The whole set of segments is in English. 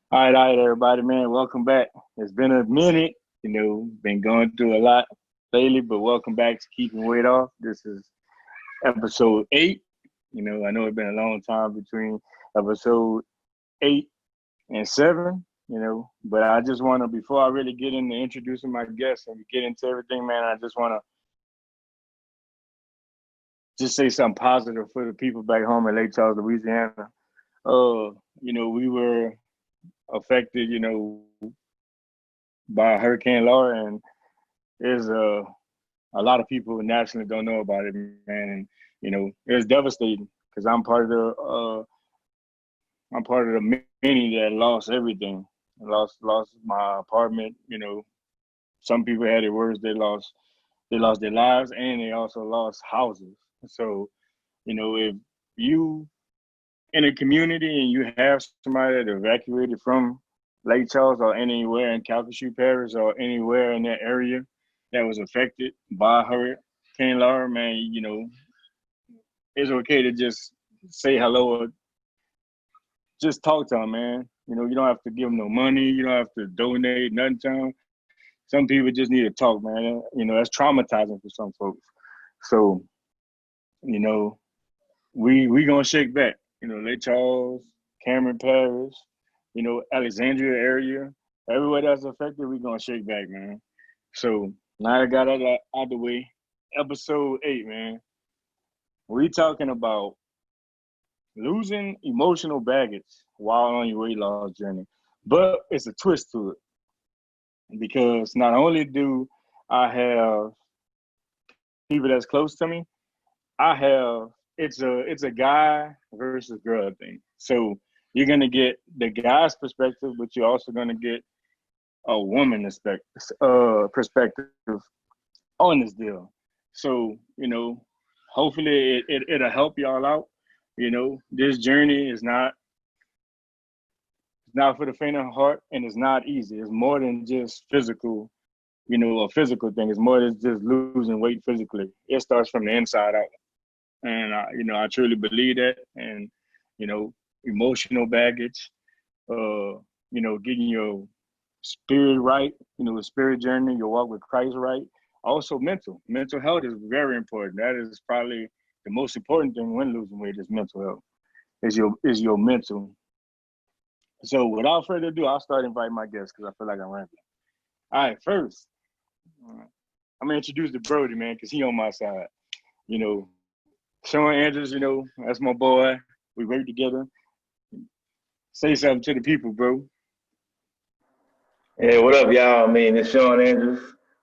All right, everybody, man. Welcome back. It's been a minute, been going through a lot lately, but welcome back to Keeping Weight Off. This is episode 8. I know it's been a long time between episode 8 and 7, but I just want to, before I really get into introducing my guests and get into everything, man, I just want to just say something positive for the people back home in Lake Charles, Louisiana. We were affected, by Hurricane Laura, and there's a lot of people nationally don't know about it, man. And it was devastating because I'm part of the many that lost everything. I lost my apartment. Some people had it worse. They lost their lives, and they also lost houses. So if you in a community and you have somebody that evacuated from Lake Charles or anywhere in Calcasieu Parish or anywhere in that area that was affected by Hurricane Laura, man, it's okay to just say hello or just talk to them, man. You don't have to give them no money. You don't have to donate nothing to them. Some people just need to talk, man. That's traumatizing for some folks. So, you know, we gonna shake back. Lake Charles, Cameron Parish, Alexandria area, everywhere that's affected, we gonna shake back, man. So now I got that out the way. Episode 8, man. We talking about losing emotional baggage while on your weight loss journey. But it's a twist to it because not only do I have people that's close to me, I have it's a guy versus girl thing. So you're gonna get the guy's perspective, but you're also gonna get a woman perspective on this deal. So hopefully it'll help y'all out. This journey is not for the faint of heart, and it's not easy. It's more than just physical, a physical thing. It's more than just losing weight physically. It starts from the inside out. And I truly believe that. And emotional baggage, getting your spirit right, the spirit journey, your walk with Christ right. Also, mental health is very important. That is probably the most important thing when losing weight is mental health. Is your mental. So without further ado, I'll start inviting my guests because I feel like I'm rambling. All right, first, I'm gonna introduce the Brody, man, because he on my side. You know, Sean Andrews, that's my boy. We work together. Say something to the people, bro. Hey, what up, y'all? I mean, it's Sean Andrews.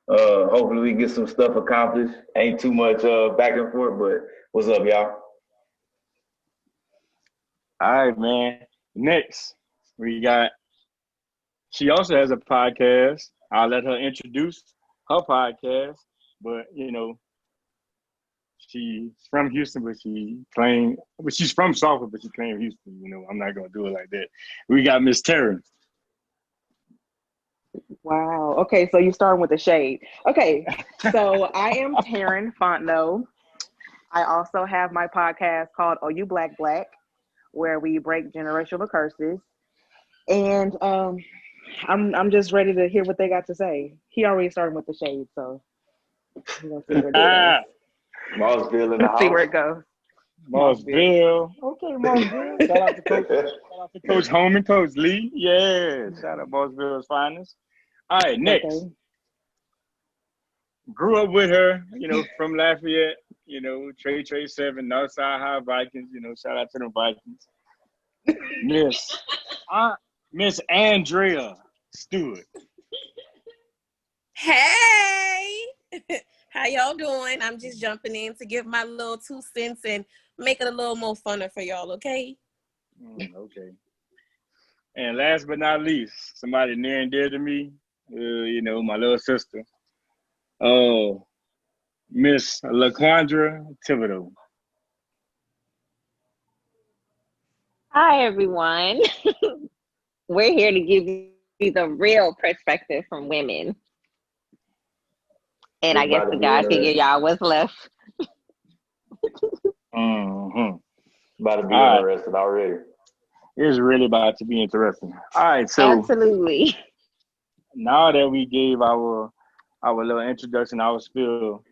Hopefully we can get some stuff accomplished. Ain't too much back and forth, but what's up, y'all? All right, man. Next, we got. She also has a podcast. I'll let her introduce her podcast. But she's from Houston, but she's from Salford, but she claimed Houston. I'm not gonna do it like that. We got Miss Terry. Wow. Okay, so you starting with the shade. Okay, so I am Taryn Fontenot. I also have my podcast called Oh You Black Black, where we break generational curses. And I'm just ready to hear what they got to say. He already started with the shade, so we're gonna see where this goes. Mossville in the Let's see where house. it goes. Mossville. Mossville. Okay, Mossville. Shout out to Coach. Shout out to Coach Holman, Coach Lee. Yeah. Shout out Mossville's finest. All right, next. Okay. Grew up with her, from Lafayette, Trey 7, Northside High Vikings, shout out to the Vikings. Miss Miss Andrea Stewart. Hey, how y'all doing? I'm just jumping in to give my little 2 cents and make it a little more funner for y'all, okay? Okay. And last but not least, somebody near and dear to me, my little sister. Oh, Miss LaQuandra Thibodeau. Hi, everyone. We're here to give you the real perspective from women. And It's I guess about to the be guys can give interesting. y'all what's left. Mm-hmm. About to be All right. interested already. It's really about to be interesting. All right, so Absolutely. now that we gave our little introduction, our spiel,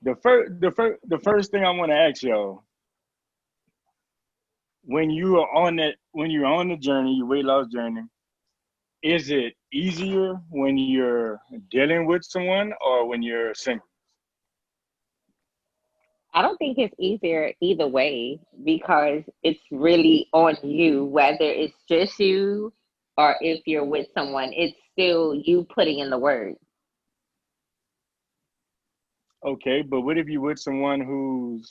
the first thing I want to ask y'all, when you're on the journey, your weight loss journey, is it easier when you're dealing with someone or when you're single? I don't think it's easier either way because it's really on you, whether it's just you or if you're with someone, it's still you putting in the work. Okay, but what if you're with someone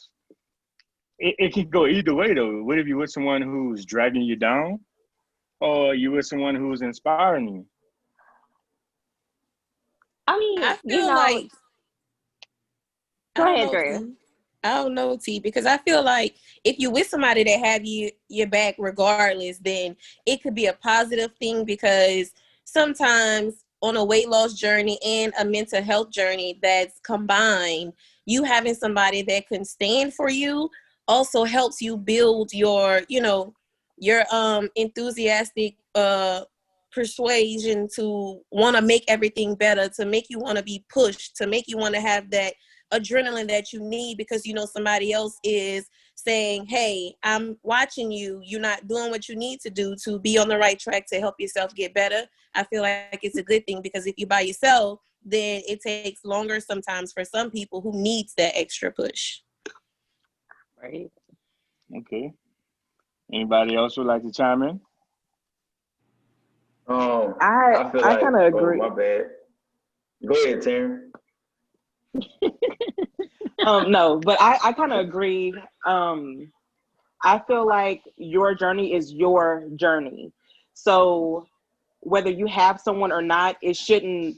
it can go either way though. What if you're with someone who's dragging you down or you with someone who's inspiring you? I mean, I feel like I go don't ahead, know, Drea. T. I don't know, T, because I feel like if you with somebody that have your back regardless, then it could be a positive thing because sometimes on a weight loss journey and a mental health journey that's combined, you having somebody that can stand for you also helps you build your enthusiastic persuasion to want to make everything better, to make you want to be pushed, to make you want to have that adrenaline that you need because you know somebody else is saying, hey, I'm watching you, you're not doing what you need to do to be on the right track to help yourself get better. I feel like it's a good thing because if you're by yourself, then it takes longer sometimes for some people who needs that extra push. Right. Okay. Anybody else would like to chime in? I feel I like, kind of oh, agree. my bad. Go ahead, Taryn. No, but I kind of agree. I feel like your journey is your journey. So whether you have someone or not, it shouldn't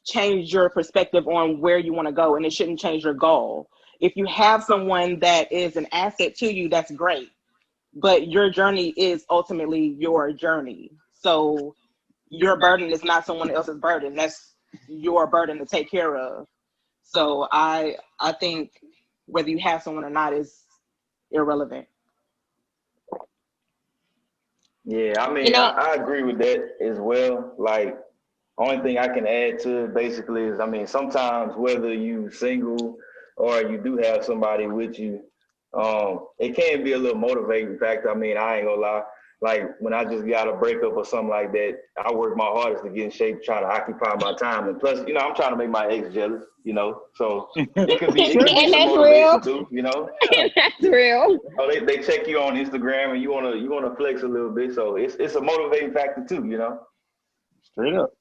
change your perspective on where you want to go, and it shouldn't change your goal. If you have someone that is an asset to you, that's great. But your journey is ultimately your journey. So your burden is not someone else's burden. That's your burden to take care of. So I think whether you have someone or not is irrelevant. Yeah, I You mean, know, I agree with that as well. Like, only thing I can add to it basically is, I mean, sometimes whether you single or you do have somebody with you, it can be a little motivating factor. I mean, I ain't gonna lie. Like when I just got a breakup or something like that, I work my hardest to get in shape, try to occupy my time, and plus, I'm trying to make my ex jealous. So it can be and some that's real. motivation too. Yeah, That's real. They check you on Instagram and you wanna flex a little bit, so it's a motivating factor too. straight up.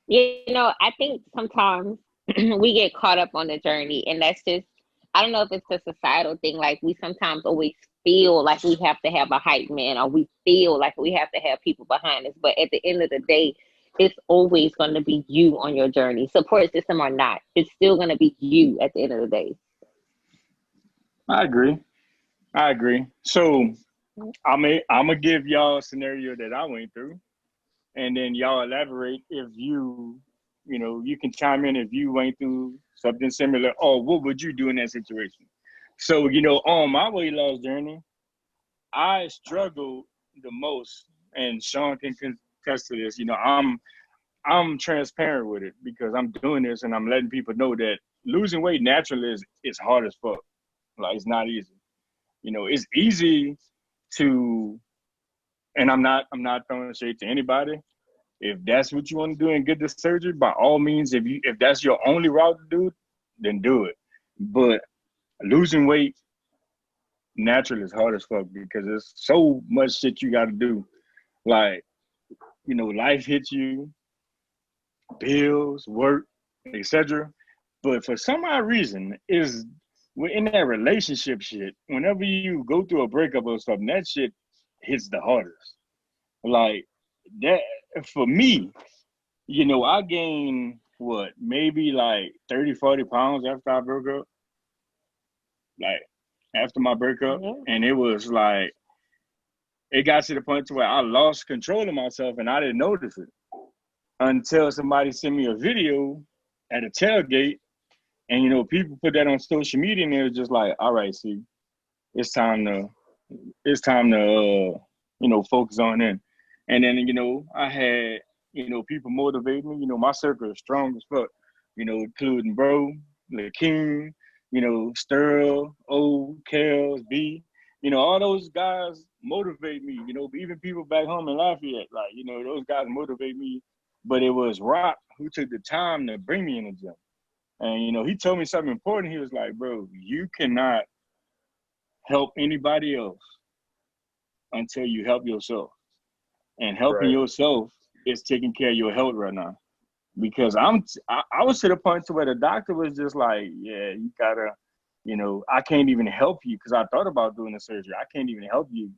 I think sometimes we get caught up on the journey, and that's just, I don't know if it's a societal thing. Like, we sometimes always feel like we have to have a hype man, or we feel like we have to have people behind us. But at the end of the day, it's always going to be you on your journey, support system or not. It's still going to be you at the end of the day. I agree. I agree. So I'm gonna give y'all a scenario that I went through, and then y'all elaborate if you can chime in if you went through something similar, or what would you do in that situation? So on my weight loss journey, I struggled the most, and Sean can contest to this. I'm transparent with it because I'm doing this and I'm letting people know that losing weight naturally is hard as fuck. Like it's not easy. It's easy to, and I'm not throwing shade to anybody. If that's what you want to do and get the surgery, by all means, if that's your only route to do, then do it. But losing weight naturally is hard as fuck because there's so much shit you got to do. Like life hits you, bills, work, etc. But for some odd reason, is in that relationship shit. Whenever you go through a breakup or something, that shit hits the hardest. Like that for me. I gained what, maybe like 30, 40 pounds after I broke up, like after my breakup. Yeah. And it was like, it got to the point to where I lost control of myself and I didn't notice it until somebody sent me a video at a tailgate. And, people put that on social media and it was just like, all right, see, it's time to it's time to focus on it. And then I had people motivate me. My circle is strong as fuck. Including Bro, Lakeem, Sterl, O, Kels, B. All those guys motivate me. Even people back home in Lafayette, like those guys motivate me. But it was Rock who took the time to bring me in the gym. And he told me something important. He was like, bro, you cannot help anybody else until you help yourself. And helping yourself is taking care of your health right now. Because I was to the point to where the doctor was just like, yeah, you gotta, I can't even help you because I thought about doing the surgery. I can't even help you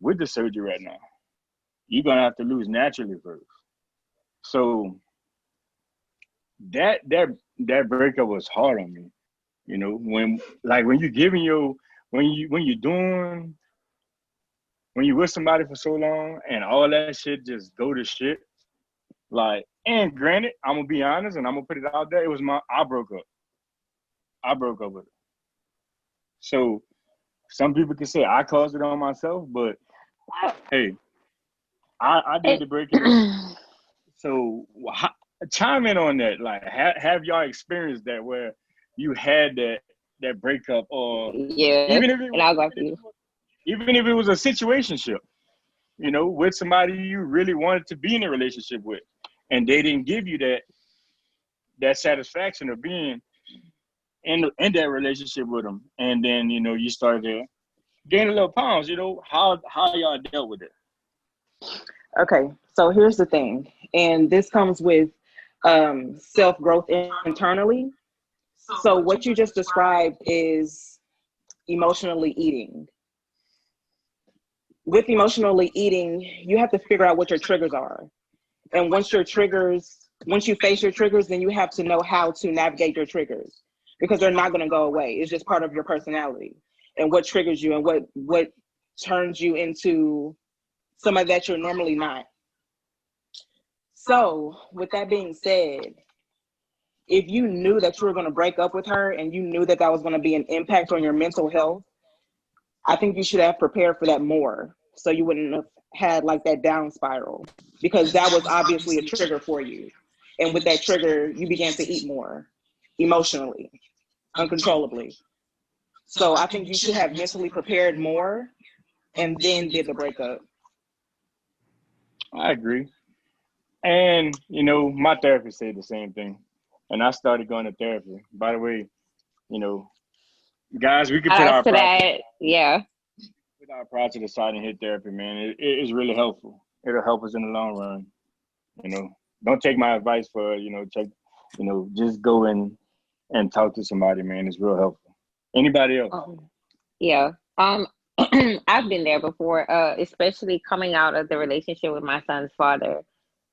with the surgery right now. You're gonna have to lose naturally first. So that breakup was hard on me. When you're with somebody for so long and all that shit just go to shit, like, and granted, I'm gonna be honest and I'm gonna put it out there, I broke up. I broke up with her. So some people can say I caused it on myself, but hey, I did the breaking up. So chime in on that. Like, have y'all experienced that where you had that breakup, or even if it was a situationship, with somebody you really wanted to be in a relationship with, and they didn't give you that satisfaction of being in that relationship with them, and then you started to gain a little pounds. How y'all dealt with it? Okay, so here's the thing, and this comes with self-growth internally. So what you just described is emotionally eating. With emotionally eating, you have to figure out what your triggers are. And once you face your triggers, then you have to know how to navigate your triggers, because they're not going to go away. It's just part of your personality and what triggers you and what turns you into somebody that you're normally not. So with that being said, if you knew that you were going to break up with her and you knew that was going to be an impact on your mental health, I think you should have prepared for that more, so you wouldn't have had like that down spiral, because that was obviously a trigger for you. And with that trigger, you began to eat more emotionally, uncontrollably. So I think you should have mentally prepared more and then did the breakup. I agree. And, my therapist said the same thing. And I started going to therapy. By the way, guys, we could put our pride to the side and hit therapy, man. It is really helpful. It'll help us in the long run. Don't take my advice for, just go and talk to somebody, man. It's real helpful. Anybody else? I've been there before, especially coming out of the relationship with my son's father.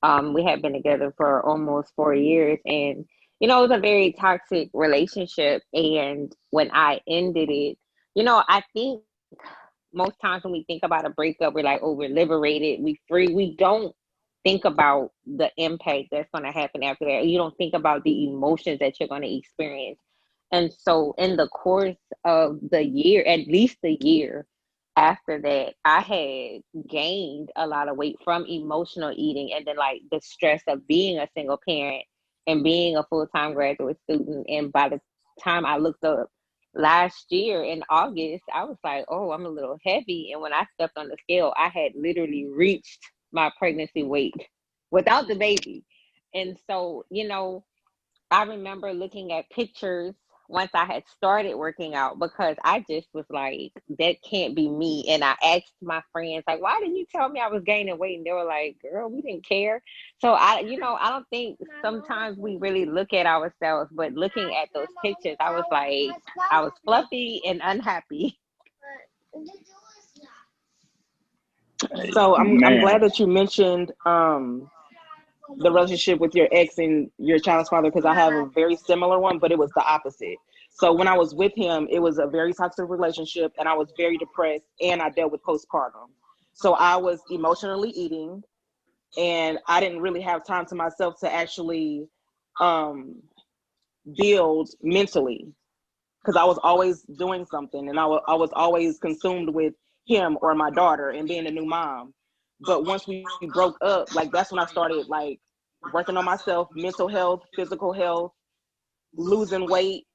We had been together for almost 4 years, and it was a very toxic relationship. And when I ended it, I think most times when we think about a breakup, we're like, oh, we're liberated, we free. We don't think about the impact that's going to happen after that. You don't think about the emotions that you're going to experience. And so in the course of the year, at least a year after that, I had gained a lot of weight from emotional eating, and then like the stress of being a single parent and being a full-time graduate student. And by the time I looked up last year in August, I was like, oh, I'm a little heavy. And when I stepped on the scale, I had literally reached my pregnancy weight without the baby. And so, I remember looking at pictures once I had started working out, because I just was like, that can't be me. And I asked my friends, like, why didn't you tell me I was gaining weight? And they were like, girl, we didn't care. So I don't think sometimes we really look at ourselves, but looking at those pictures, I was like, I was fluffy and unhappy. So I'm glad that you mentioned the relationship with your ex and your child's father, because I have a very similar one, but it was the opposite. So when I was with him, it was a very toxic relationship, and I was very depressed, and I dealt with postpartum. So I was emotionally eating, and I didn't really have time to myself to actually build mentally, because I was always doing something, and I was always consumed with him or my daughter and being a new mom. But once we broke up, like that's when I started like working on myself, mental health, physical health, losing weight.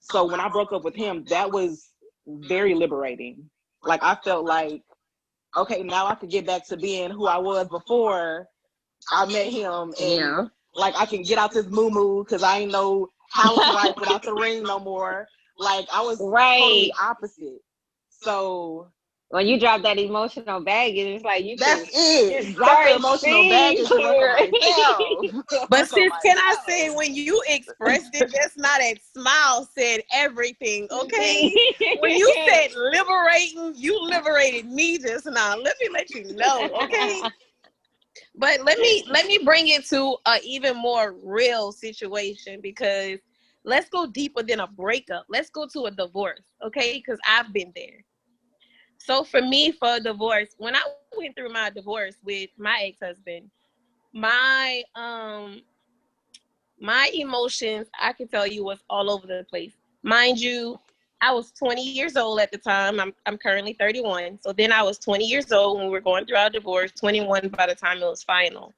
So when I broke up with him, that was very liberating. Like I felt like, okay, now I could get back to being who I was before I met him, and like I can get out this moo because I ain't no housewife without the ring no more. Like I was totally opposite. So when you drop that emotional baggage, it's like you that's it. Drop the emotional baggage and work on myself. But sis, can I say when you expressed it just now, that smile said everything, okay? When you said liberating, you liberated me just now. Let me let you know, okay? But let me bring it to a even more real situation, because let's go deeper than a breakup. Let's go to a divorce, okay? Because I've been there. So for me, for a divorce, when I went through my divorce with my ex-husband, my emotions, I can tell you, was all over the place. Mind you, I was 20 years old at the time. I'm currently 31. So then I was 20 years old when we were going through our divorce, 21 by the time it was final.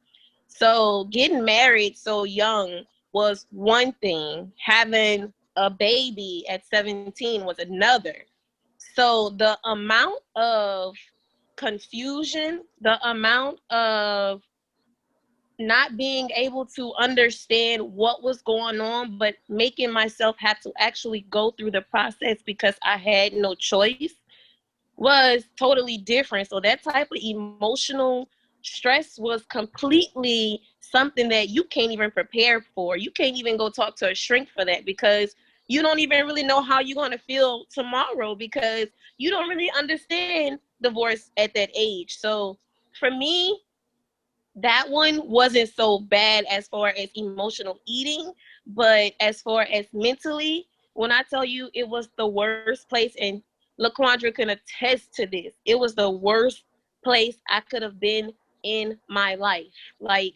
So getting married so young was one thing. Having a baby at 17 was another. So the amount of confusion, the amount of not being able to understand what was going on, but making myself have to actually go through the process because I had no choice, was totally different. So that type of emotional stress was completely something that you can't even prepare for. You can't even go talk to a shrink for that, because you don't even really know how you're going to feel tomorrow, because you don't really understand divorce at that age. So for me, that one wasn't so bad as far as emotional eating, but as far as mentally, when I tell you it was the worst place, and LaQuandra can attest to this, it was the worst place I could have been in my life. Like,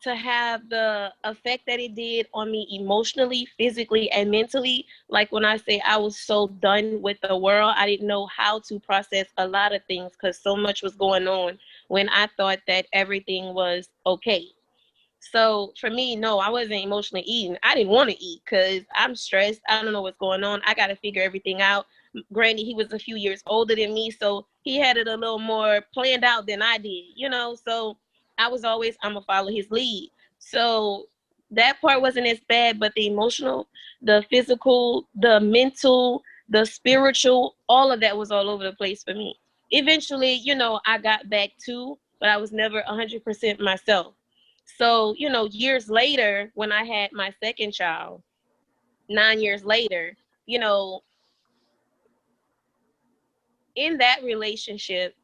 to have the effect that it did on me emotionally, physically, and mentally. Like when I say I was so done with the world, I didn't know how to process a lot of things because so much was going on when I thought that everything was okay. So for me, no, I wasn't emotionally eating. I didn't want to eat because I'm stressed. I don't know what's going on. I got to figure everything out. Granted, he was a few years older than me, so he had it a little more planned out than I did, you know? So I was always, I'm going to follow his lead. So that part wasn't as bad, but the emotional, the physical, the mental, the spiritual, all of that was all over the place for me. Eventually, you know, I got back too, but I was never 100% myself. So, you know, years later, when I had my second child, 9 years later, you know, in that relationship,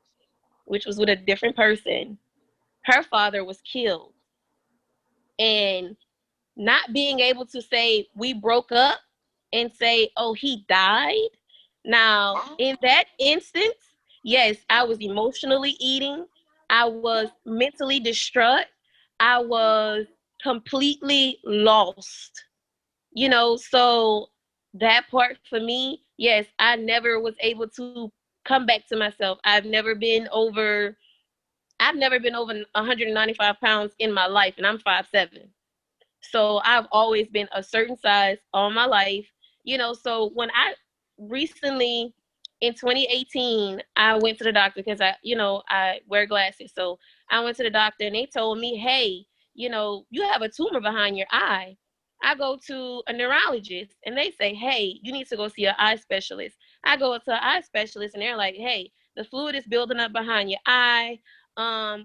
which was with a different person, her father was killed. And not being able to say we broke up and say, oh, he died. Now, in that instance, yes, I was emotionally eating. I was mentally distraught. I was completely lost. You know, so that part for me, yes, I never was able to come back to myself. I've never been over 195 pounds in my life, and I'm 5'7". So I've always been a certain size all my life, you know. So when I recently, in 2018, I went to the doctor because I wear glasses. So I went to the doctor and they told me, hey, you know, you have a tumor behind your eye. I go to a neurologist and they say, hey, you need to go see an eye specialist. I go to an eye specialist and they're like, hey, the fluid is building up behind your eye.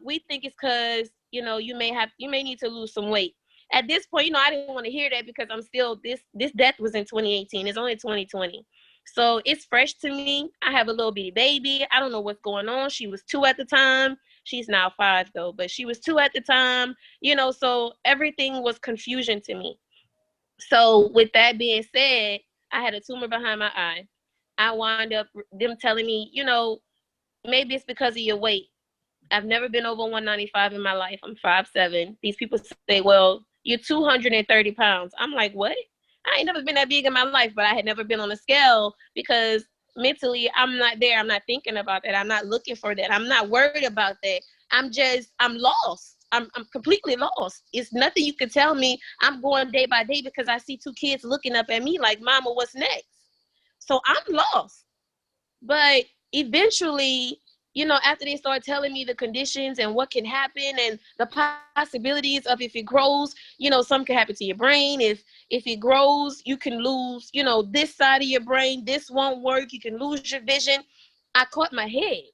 We think it's because, you know, you may need to lose some weight. At this point, you know, I didn't want to hear that because I'm still, this death was in 2018. It's only 2020. So it's fresh to me. I have a little bitty baby. I don't know what's going on. She was 2 at the time. She's now 5 though, but she was 2 at the time, you know, so everything was confusion to me. So with that being said, I had a tumor behind my eye. I wound up them telling me, you know, maybe it's because of your weight. I've never been over 195 in my life. I'm 5'7". These people say, well, you're 230 pounds. I'm like, what? I ain't never been that big in my life, but I had never been on a scale because mentally, I'm not there. I'm not thinking about that. I'm not looking for that. I'm not worried about that. I'm lost. I'm completely lost. It's nothing you can tell me. I'm going day by day because I see 2 kids looking up at me like, Mama, what's next? So I'm lost. But eventually, after they start telling me the conditions and what can happen and the possibilities of if it grows, something can happen to your brain. If it grows, you can lose, this side of your brain. This won't work. You can lose your vision. I caught my head.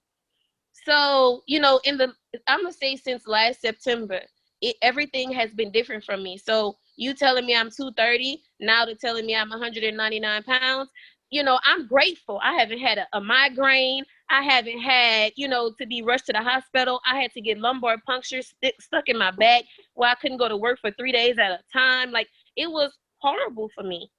So, I'm going to say since last September, everything has been different from me. So you telling me I'm 230, now they're telling me I'm 199 pounds. I'm grateful. I haven't had a migraine. I haven't had, to be rushed to the hospital. I had to get lumbar puncture stuck in my back where I couldn't go to work for 3 days at a time. Like, it was horrible for me.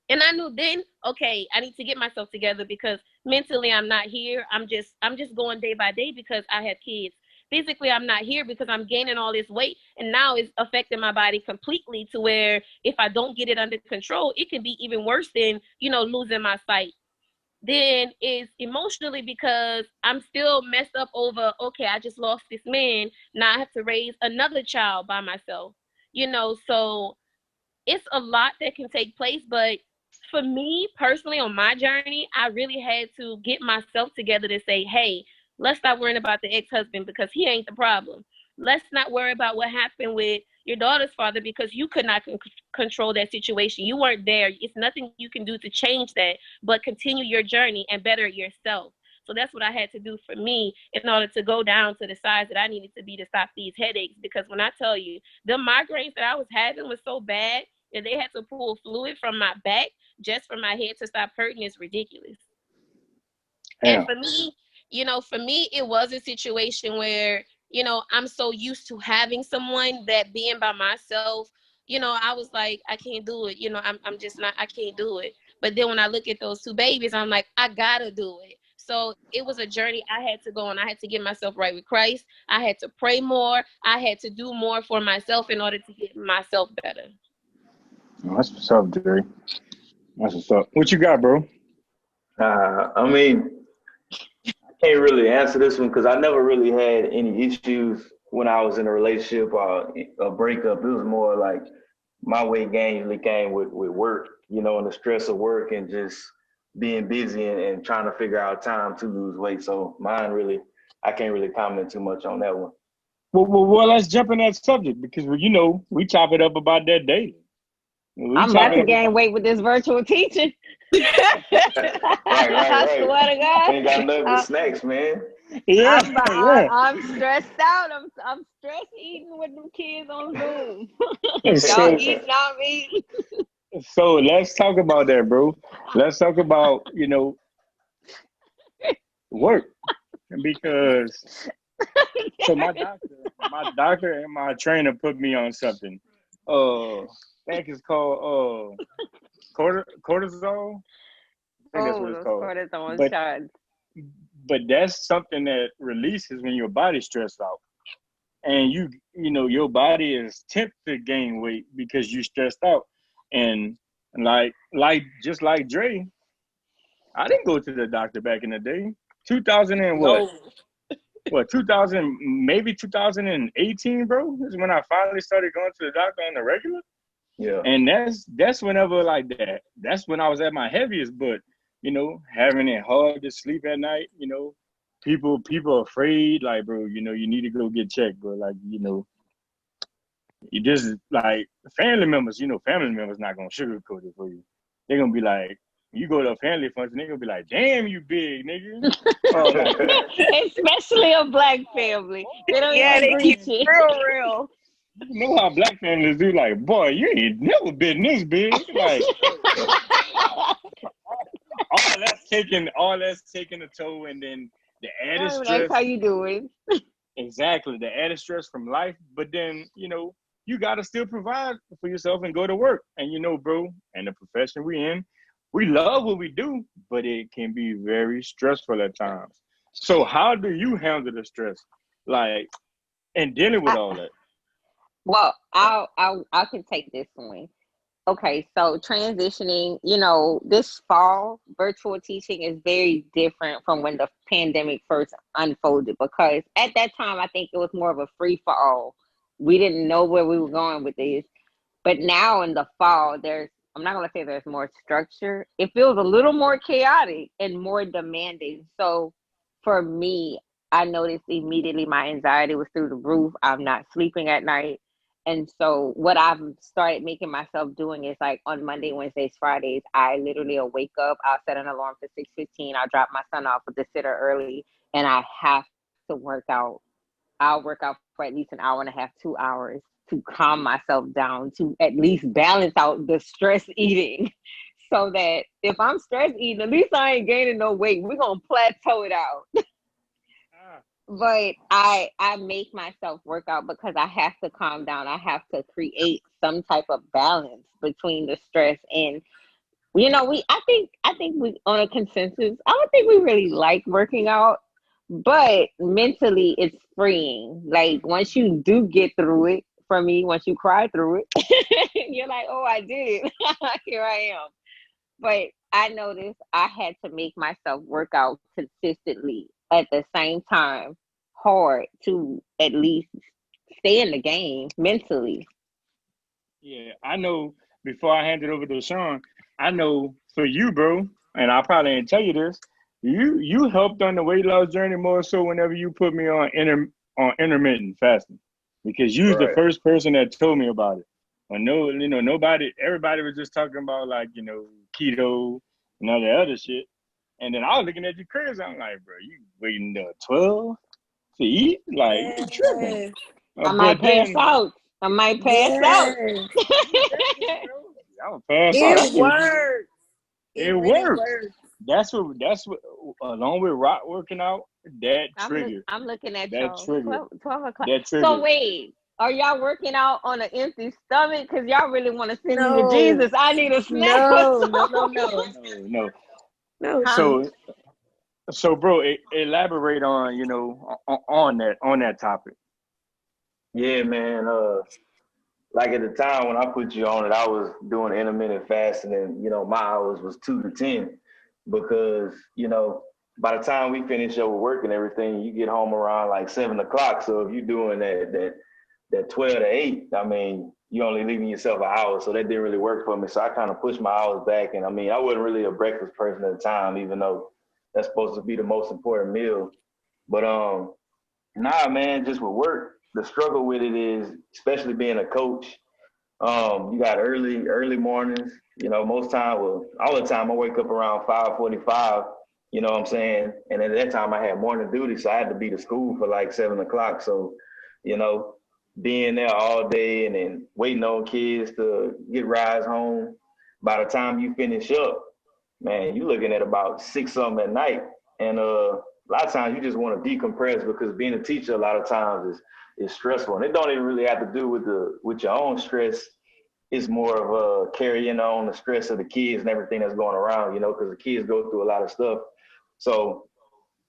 And I knew then, okay, I need to get myself together because mentally I'm not here. I'm just going day by day because I have kids. Physically, I'm not here because I'm gaining all this weight, and now it's affecting my body completely to where if I don't get it under control, it can be even worse than, losing my sight. Then is emotionally because I'm still messed up over, okay, I just lost this man. Now I have to raise another child by myself, so it's a lot that can take place. But for me personally, on my journey, I really had to get myself together to say, hey, let's stop worrying about the ex-husband because he ain't the problem. Let's not worry about what happened with your daughter's father because you could not control that situation. You weren't there. It's nothing you can do to change that, but continue your journey and better yourself. So that's what I had to do for me in order to go down to the size that I needed to be to stop these headaches. Because when I tell you, the migraines that I was having was so bad that they had to pull fluid from my back just for my head to stop hurting is ridiculous. Damn. And for me, it was a situation where, I'm so used to having someone that being by myself, I was like, I can't do it. I'm just not, I can't do it. But then when I look at those 2 babies, I'm like, I gotta do it. So it was a journey I had to go on. I had to get myself right with Christ. I had to pray more. I had to do more for myself in order to get myself better. That's what's up, Dre. That's what's up. What you got, bro? I mean, I can't really answer this one because I never really had any issues when I was in a relationship or a breakup. It was more like my weight gain usually came with work, and the stress of work and just being busy and trying to figure out time to lose weight. So mine really, I can't really comment too much on that one. Well, let's jump in that subject because we chop it up about that daily. I'm about to gain weight with this virtual teaching. Right. I swear to God. Ain't got nothing but snacks, man. Yeah, I'm stressed out. I'm stressed eating with them kids on Zoom. So- Y'all eating on me. So let's talk about that, bro. Let's talk about, work. Because so my doctor and my trainer put me on something. I think it's called cortisol. I think that's what it's called. Cortisone shots. But that's something that releases when your body's stressed out. And your body is tempted to gain weight because you're stressed out. And just like Dre, I didn't go to the doctor back in the day. 2000 and what? No. What, 2000, maybe 2018, bro, is when I finally started going to the doctor on the regular. Yeah. And that's whenever like that. That's when I was at my heaviest, but having it hard to sleep at night, people are afraid, like, bro, you need to go get checked, bro. Like, you just like family members not gonna sugarcoat it for you. They're gonna be like, you go to a family function, they're gonna be like, damn, you big, nigga. Especially a Black family. They don't even they keep it. real. You know how Black families do, like, boy, you ain't never been this big. Like, all that's taking a toll, and then the added stress. That's how you do it. Exactly, the added stress from life. But then, you gotta still provide for yourself and go to work. And bro, and the profession we in, we love what we do, but it can be very stressful at times. So how do you handle the stress, like, and dealing with all that? Well, I can take this one. okay, so transitioning, this fall, virtual teaching is very different from when the pandemic first unfolded because at that time, I think it was more of a free for all. We didn't know where we were going with this. But now in the fall, I'm not going to say there's more structure. It feels a little more chaotic and more demanding. So for me, I noticed immediately my anxiety was through the roof. I'm not sleeping at night. And so what I've started making myself doing is like on Monday, Wednesdays, Fridays, I literally will wake up, I'll set an alarm for 6:15. I'll drop my son off with the sitter early and I have to work out. I'll work out for at least an hour and a half, 2 hours to calm myself down, to at least balance out the stress eating. So that if I'm stress eating, at least I ain't gaining no weight. We're gonna plateau it out. But I make myself work out because I have to calm down. I have to create some type of balance between the stress and I think we on a consensus. I don't think we really like working out, but mentally it's freeing. Like once you do get through it, for me, once you cry through it, you're like, oh, I did it. Here I am. But I noticed I had to make myself work out consistently at the same time, hard to at least stay in the game mentally. Yeah, I know. Before I hand it over to Sean, I know for you, bro, and I probably didn't tell you this. You helped on the weight loss journey more so whenever you put me on intermittent fasting, because you was the Right. first person that told me about it. When no, nobody, everybody was just talking about like keto and all that other shit. And then I was looking at your crazy. I'm like, bro, you waiting 12 to eat? Like you tripping? Yes. I But might pass then out. I might pass out. Yes. you definitely, bro. I would pass out. I It give you. works. It It really works. works. That's what along with rock working out, that trigger. I'm looking at That y'all. trigger. 12 o'clock. That So trigger. wait, are y'all working out on an empty stomach? Because y'all really want to send me to No. Jesus. I need a snack or No. No. No. something. No. No, no. No. Huh? So bro, elaborate on, on that topic. Yeah, man. Like at the time when I put you on it, I was doing intermittent fasting, and my hours was 2 to 10, because by the time we finish up with work and everything, you get home around like 7 o'clock. So if you're doing that 12 to 8, I mean, you only leaving yourself an hour, so that didn't really work for me. So I kind of pushed my hours back, and I mean, I wasn't really a breakfast person at the time, even though that's supposed to be the most important meal. But nah, man, just with work, the struggle with it is, especially being a coach. You got early mornings. Most time, well, all the time, I wake up around 5:45. You know what I'm saying? And at that time, I had morning duty, so I had to be to school for like 7 o'clock. So, you know, being there all day and then waiting on kids to get rides home. By the time you finish up, man, you looking at about 6 something at night. And a lot of times you just want to decompress, because being a teacher a lot of times is stressful. And it don't even really have to do with your own stress. It's more of carrying on the stress of the kids and everything that's going around, because the kids go through a lot of stuff. So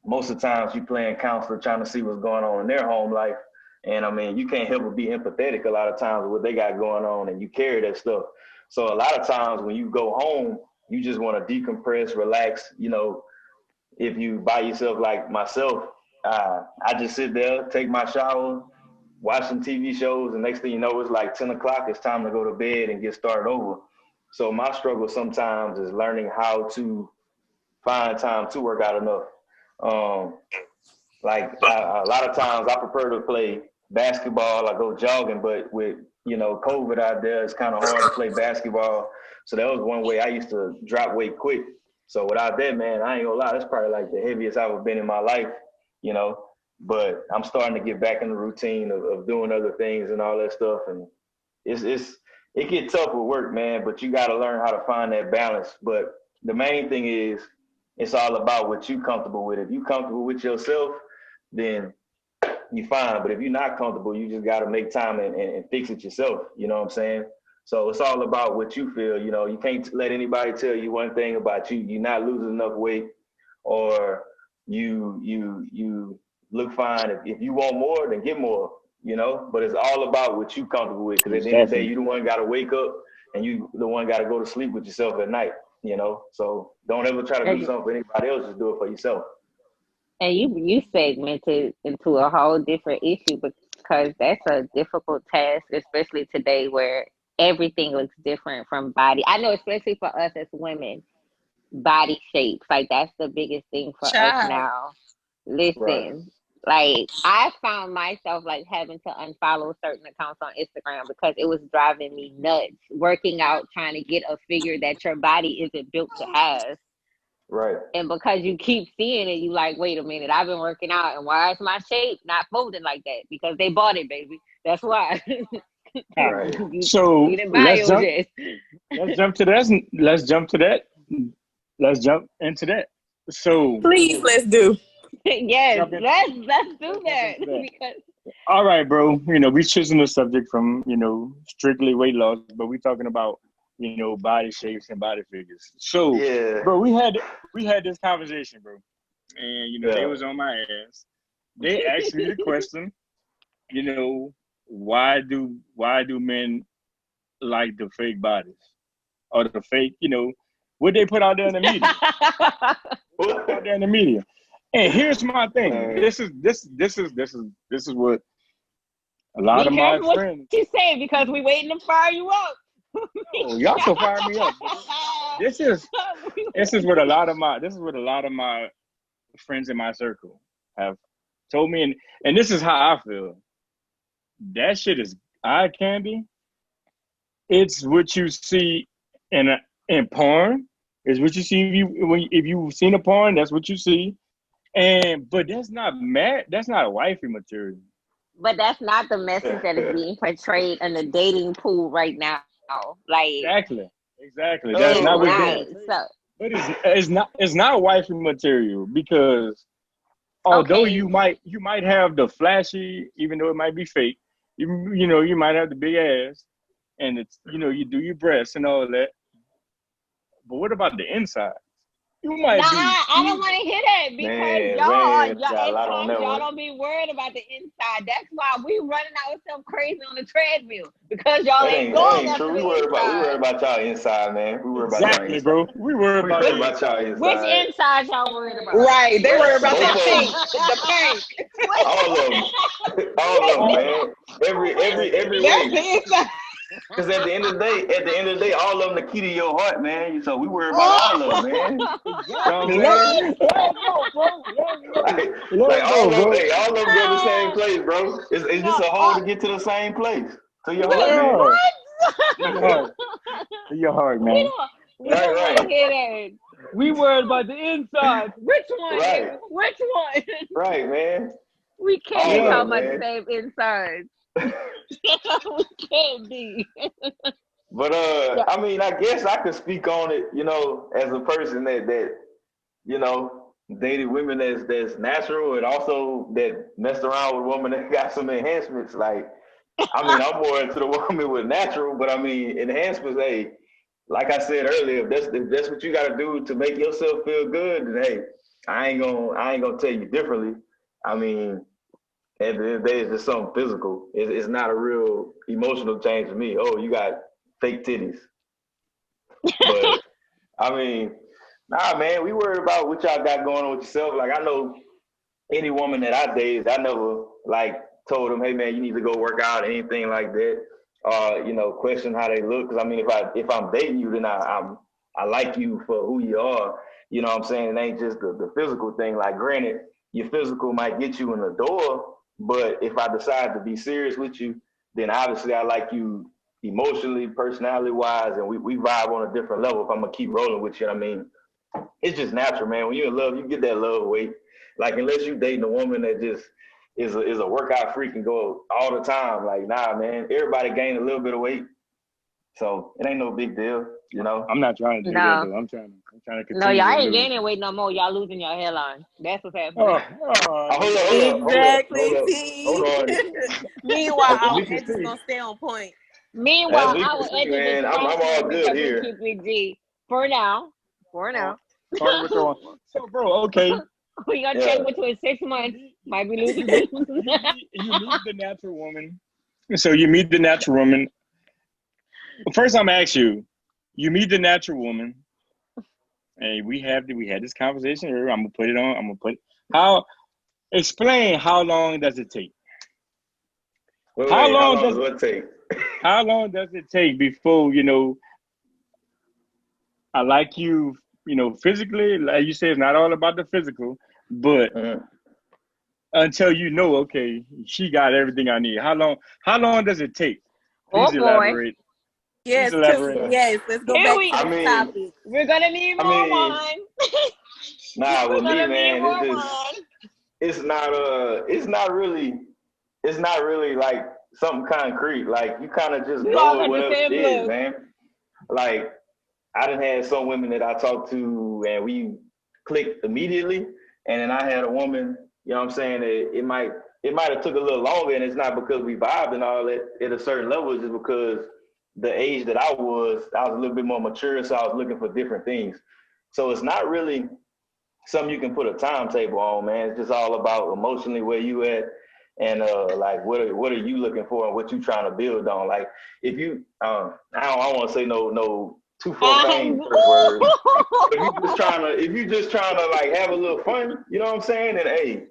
most of the times you playing counselor, trying to see what's going on in their home life. And I mean, you can't help but be empathetic a lot of times with what they got going on, and you carry that stuff. So a lot of times when you go home, you just want to decompress, relax. If you by yourself like myself, I just sit there, take my shower, watch some TV shows, and next thing you know, it's like 10 o'clock. It's time to go to bed and get started over. So my struggle sometimes is learning how to find time to work out enough. Um, a lot of times I prefer to play basketball. I go jogging, but with COVID out there, it's kind of hard to play basketball. So that was one way I used to drop weight quick. So without that, man, I ain't gonna lie, that's probably like the heaviest I've ever been in my life, you know. But I'm starting to get back in the routine of doing other things and all that stuff. And it gets tough with work, man, but you got to learn how to find that balance. But the main thing is, it's all about what you comfortable with. If you comfortable with yourself, then you fine. But if you're not comfortable, you just got to make time and fix it yourself. You know what I'm saying? So it's all about what you feel. You can't let anybody tell you one thing about you. You're not losing enough weight, or you look fine. If you want more, then get more. But it's all about what you comfortable with. Because at the end of the day, Exactly. you the one got to wake up and you the one got to go to sleep with yourself at night. So don't ever try to do something for anybody else. Just do it for yourself. And you segmented into a whole different issue because that's a difficult task, especially today where everything looks different from body. I know, especially for us as women, body shapes, like that's the biggest thing for us Child. now. Listen, Right. like I found myself like having to unfollow certain accounts on Instagram because it was driving me nuts. Working out, trying to get a figure that your body isn't built to have. Right. And because you keep seeing it, you like, wait a minute, I've been working out, and why is my shape not folding like that? Because they bought it, baby. That's why. Right. So You didn't buy let's jump to that. Let's jump to that. Let's jump into that. So Please, let's do. Yes, Jump in. let's do Let's that. jump into that. Because all right, bro. We choosing the subject from strictly weight loss, but we talking about body shapes and body figures. So, Yeah. bro, we had this conversation, bro, and they was on my ass. They asked me the question, why do men like the fake bodies or the fake, what they put out there in the media? Out there in the media. And here's my thing. This is what a lot be of my careful friends. what you say because we waiting to fire you up. Oh, y'all so fire me up. This is what a lot of my friends in my circle have told me, and this is how I feel. That shit is eye candy. It's what you see in porn. It's what you see if you've seen a porn. That's what you see. But that's not a wifey material. But that's not the message that is being portrayed in the dating pool right now. Like Exactly. That's not what's being portrayed. But it's not wifey material because although you might have the flashy, even though it might be fake, you might have the big ass and it's you do your breasts and all that. But what about the inside? You might be. I don't want to hear that because y'all don't be worried about the inside. That's why we running ourselves crazy on the treadmill because y'all ain't going after true. the We worried inside. about y'all inside, man. We worried about exactly, y'all inside. bro. We worried about y'all inside. Which inside y'all worried about? Right, they worry about Both the of pink, them. the pink. All of them, man. Every That's way. the inside. Because at the end of the day, all of them the key to your heart, man. So we worry about all of them, man. You know what I'm saying? Like all of them go to the same place, bro. It's just a hole to get to the same place. To your heart, man. What? Your heart, man. We don't want to hear that. We worried about the inside. Which one? Right. Nigga? Which one? Right, man. We can't be talking about man. the same inside. We can't be. But I mean, I guess I could speak on it, as a person that dated women that's natural and also that messed around with women that got some enhancements. Like, I mean, I'm more into the woman with natural, but I mean, enhancements. Hey, like I said earlier, if that's what you got to do to make yourself feel good, then hey, I ain't gonna tell you differently. I mean, at the end of the day, it's just something physical. It's not a real emotional change for me. Oh, you got fake titties. But I mean, nah, man, we worried about what y'all got going on with yourself. Like, I know any woman that I dated, I never told them, hey man, you need to go work out or anything like that. Question how they look. Because I mean, if I'm dating you, then I like you for who you are. You know what I'm saying? It ain't just the physical thing. Like, granted, your physical might get you in the door, but if I decide to be serious with you, then obviously I like you emotionally, personality-wise, and we vibe on a different level if I'm going to keep rolling with you. I mean, it's just natural, man. When you're in love, you get that love weight. Like, unless you dating a woman that just is a workout freak and go all the time, like, nah, man, everybody gain a little bit of weight. So it ain't no big deal, I'm not trying to do that, though. I'm trying to continue. No, y'all ain't gaining weight no more. Y'all losing your hairline. That's what's happening. Exactly, T. Hold on. Meanwhile, our edge is gonna stay on point. Meanwhile, our edges man, is I'm all good here. We keep it G. For now. So, bro, okay. We gonna check between 6 months. Might be losing. You meet the natural woman. So you meet the natural woman. First, I'm gonna ask you. You meet the natural woman, and we had this conversation earlier. I'm gonna put it on. I'm gonna put how. Explain how long does it take? Wait, How how long long does does it take? how long does it take before I like you, physically? Like you say, it's not all about the physical, but Mhm. until okay, she got everything I need. How long does it take? Oh Please boy. elaborate. Please Yes, elaborate. yes. Let's go Here back we to I the mean, topic. we're gonna need I more mean, wine. nah, We're with me, gonna need man, more it's just wine. it's not really like something concrete. Like you kind of just We go all with got the whatever it same is, look. man. Like I done had some women that I talked to and we clicked immediately, and then I had a woman, you know what I'm saying, it might have took a little longer, and it's not because we vibed and all that at a certain level, it's just because the age that I was a little bit more mature, so I was looking for different things. So it's not really something you can put a timetable on, man. It's just all about emotionally where you at, and like what are you looking for and what you trying to build on. Like if you I don't want to say no too profane first words. If you just trying to like have a little fun, you know what I'm saying? And hey,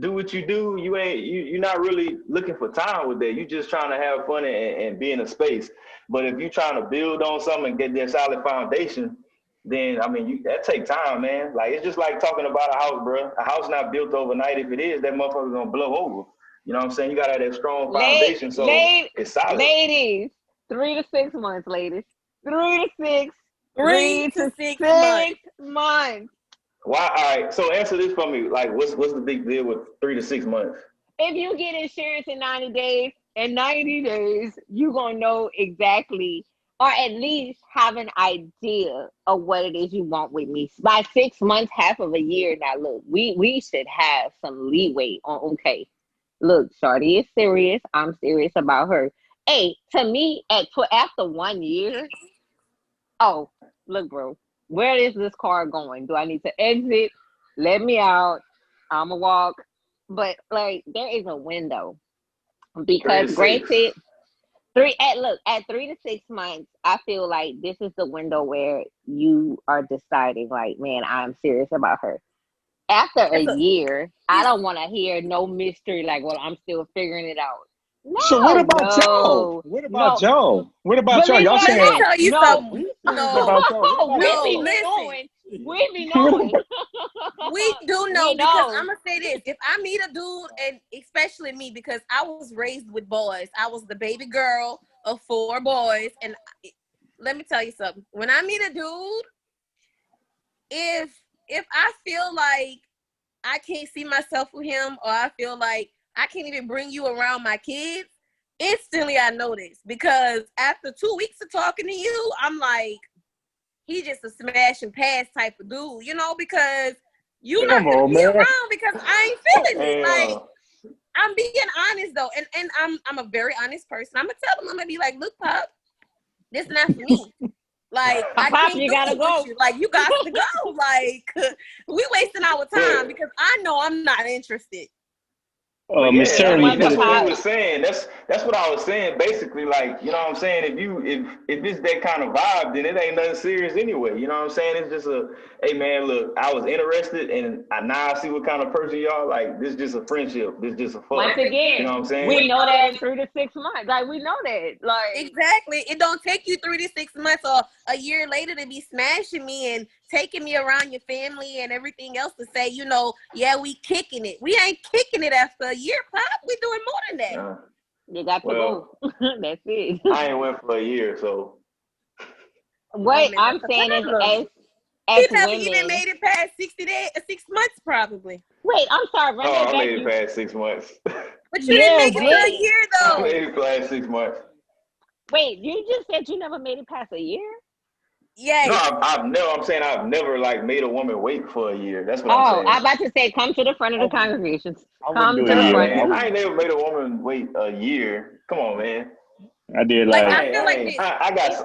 do what you do. You're not really looking for time with that. You just trying to have fun and be in a space. But if you're trying to build on something and get that solid foundation, then I mean that take time, man. Like it's just like talking about a house, bro. A house not built overnight. If it is, that motherfucker's gonna blow over. You know what I'm saying? You gotta have that strong foundation, so it's solid. Ladies, 3 to 6 months, ladies. 3 to 6, Three three to to 6 months. 6 months. Why? All right. So answer this for me. Like, what's the big deal with 3 to 6 months? If you get insurance in 90 days, you're gonna know exactly, or at least have an idea of what it is you want with me. By 6 months, half of a year. Now look, we should have some leeway on okay. Look, Shorty is serious. I'm serious about her. Hey, to me, after 1 year, oh, look, bro, where is this car going? Do I need to exit? Let me out. I'ma walk. But like, there is a window Three because, to six. granted, at 3 to 6 months, I feel like this is the window where you are deciding, like, man, I'm serious about her. After a That's a, year, I it's, don't want to hear no mystery. Like, well, I'm still figuring it out. So what No, about y'all? no, What about no. y'all? What about y'all? Believe Y'all it or let me not, saying tell you no. something. what No, about y'all? What about we y'all? be no, listen. knowing. We be What knowing. about, We do know We because know. I'm gonna say this: if I meet a dude, and especially me, because I was raised with boys, I was the baby girl of 4 boys, and let me tell you something: when I meet a dude, if I feel like I can't see myself with him, or I feel like I can't even bring you around my kids, instantly I know this because after 2 weeks of talking to you, I'm like, he just a smash and pass type of dude, because you not come gonna on, be man. around because I ain't feeling it. Like, Damn. I'm being honest though, and I'm a very honest person. I'm gonna tell him, I'm gonna be like, look, Pop, this not for me. Like, I Pop, can't you do gotta it with go. you. Like, you got to go. Like, we wasting our time But because I know I'm not interested. But Miss yeah, I That Terry, you mean put that's mother it. what we Pop. were saying. That's what I was saying. Basically, like, you know what I'm saying, if it's that kind of vibe, then it ain't nothing serious anyway. You know what I'm saying? It's just hey man, look, I was interested and now I see what kind of person you are. Like this just a friendship. This just a Once fuck. You know again, what I'm saying? we know that in 3 to 6 months. Like we know that. Like Exactly. It don't take you 3 to 6 months or a year later to be smashing me and taking me around your family and everything else to say, yeah, we kicking it. We ain't kicking it after a year, Pop. We doing more than that. you got to go. Well, That's it. I ain't went for a year, so What Woman, I'm that's a saying is, problem. as He never even women. made it past 60 days, 6 months probably. Wait, I'm sorry. Run oh, that I back. made it You. past 6 months. But you didn't Yeah, make it to a did. year I though. made it past 6 months. Wait, you just said you never made it past a year. No, Yes. I've never. I'm saying I've never like made a woman wait for a year. That's what I'm Oh, saying. I'm about to say, come to the front of I the wouldn't, congregation. I wouldn't Come do a to the Nah, year. front. man, I ain't never made a woman wait a year. Come on, man. I did Like, like, I feel like this.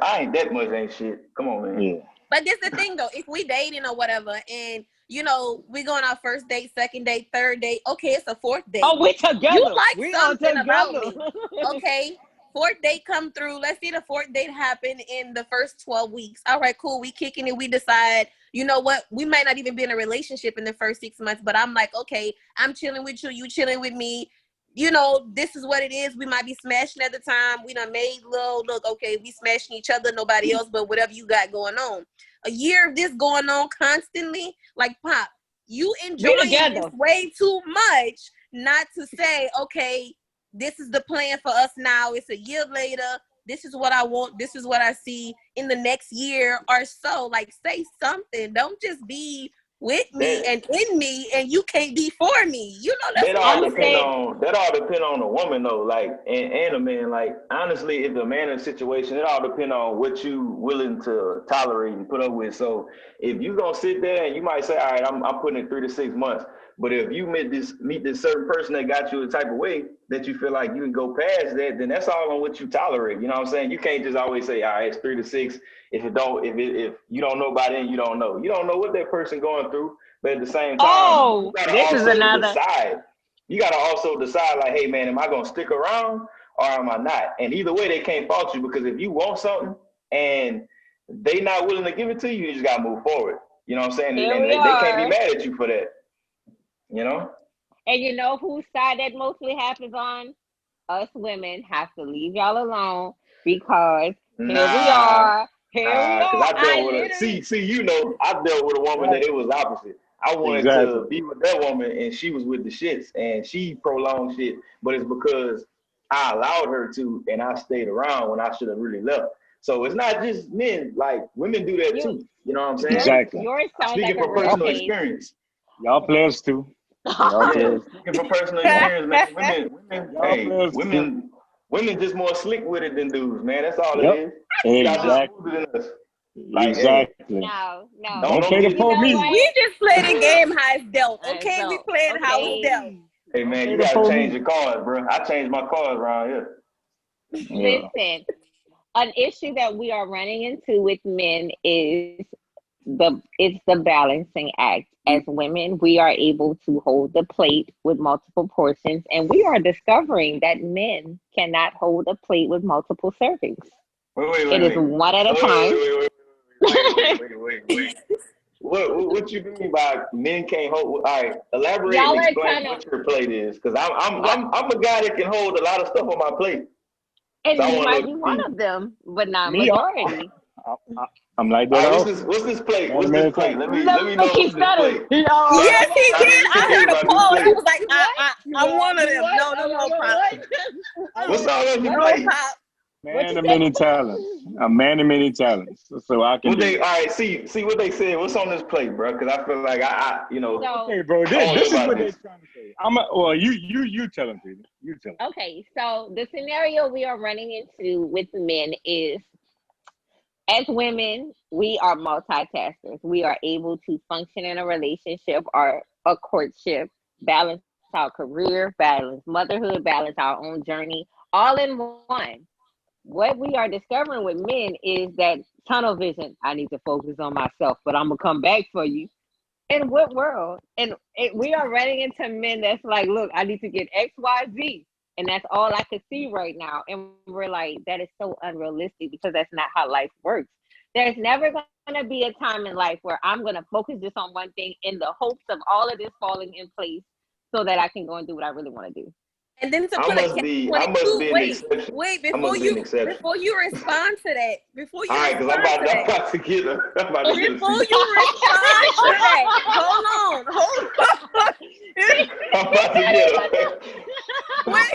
I ain't that much ain't shit. Come on, man. yeah. But this the thing though, if we dating or whatever, and we go on our first date, second date, third date, okay, it's a fourth date. Oh, we You together. like We are something about together. me, okay? Fourth date come through. Let's see the fourth date happen in the first 12 weeks. All right, cool. We kicking it. We decide, you know what? We might not even be in a relationship in the first 6 months, but I'm like, okay, I'm chilling with you. You chilling with me. You know, this is what it is. We might be smashing at the time. We done made look, okay, we smashing each other, nobody else, but whatever you got going on. A year of this going on constantly, like, Pop, you enjoying this way too much not to say, okay, this is the plan for us now. It's a year later. This is what I want. This is what I see in the next year or so. Like, say something. Don't just be with me and in me, and you can't be for me. You know, that's that all depend on the woman though, like and a man. Like, honestly, if the man in a situation, it all depend on what you willing to tolerate and put up with. So if you gonna sit there and you might say, all right, I'm putting in 3 to 6 months. But if you meet this certain person that got you a type of way that you feel like you can go past that, then that's all on what you tolerate. You know what I'm saying? You can't just always say, all right, it's 3 to 6. If you don't know about it, you don't know. You don't know what that person going through. But at the same time, this is another. You got to also decide, like, hey, man, am I going to stick around or am I not? And either way, they can't fault you, because if you want something and they not willing to give it to you, you just got to move forward. You know what I'm saying? And they can't be mad at you for that. You know? And you know whose side that mostly happens on? Us women have to leave y'all alone, because here we are. I dealt with a woman that it was opposite. I wanted to be with that woman, and she was with the shits, and she prolonged shit. But it's because I allowed her to, and I stayed around when I should have really left. So it's not just men. Like, women do that too. You know what I'm saying? Exactly. Speaking from personal experience. Y'all players too. Speaking from personal experience, man. Women just more slick with it than dudes, man. That's all it is. Exactly. Exactly. No. Don't play the for me. We just play the game how it's dealt. Okay, we playing how it's dealt. Hey, man, you gotta change your cards, bro. I changed my cards around here. Listen, an issue that we are running into with men is the balancing act. As women, we are able to hold the plate with multiple portions, and we are discovering that men cannot hold a plate with multiple servings. It is one at a time. Wait. What you mean by men can't hold? All right, elaborate and explain what your plate is, because I'm a guy that can hold a lot of stuff on my plate. And you might be one of them, but not majority. I'm like that. Right, what's this plate? What's this plate? Let me know what's this plate. Yes, he did. I heard a pause. He was like, I'm one of them. No, Pop. What's all on your plate? Man of many talents. A man of many talents. So I can. All right, see what they said. What's on this plate, bro? Because I feel like I okay, bro. This is what they're trying to say. You tell them, Peter. You tell them. Okay, so the scenario we are running into with men is, as women, we are multitaskers. We are able to function in a relationship or a courtship, balance our career, balance motherhood, balance our own journey, all in one. What we are discovering with men is that tunnel vision. I need to focus on myself, but I'm going to come back for you. In what world? And we are running into men that's like, look, I need to get X, Y, Z. And that's all I could see right now. And we're like, that is so unrealistic, because that's not how life works. There's never going to be a time in life where I'm going to focus just on one thing in the hopes of all of this falling in place so that I can go and do what I really want to do. And then to put wait, before you respond to that, before you all right, because I'm about to get her. Before you respond to that, hold on. I'm about to get her. Wait.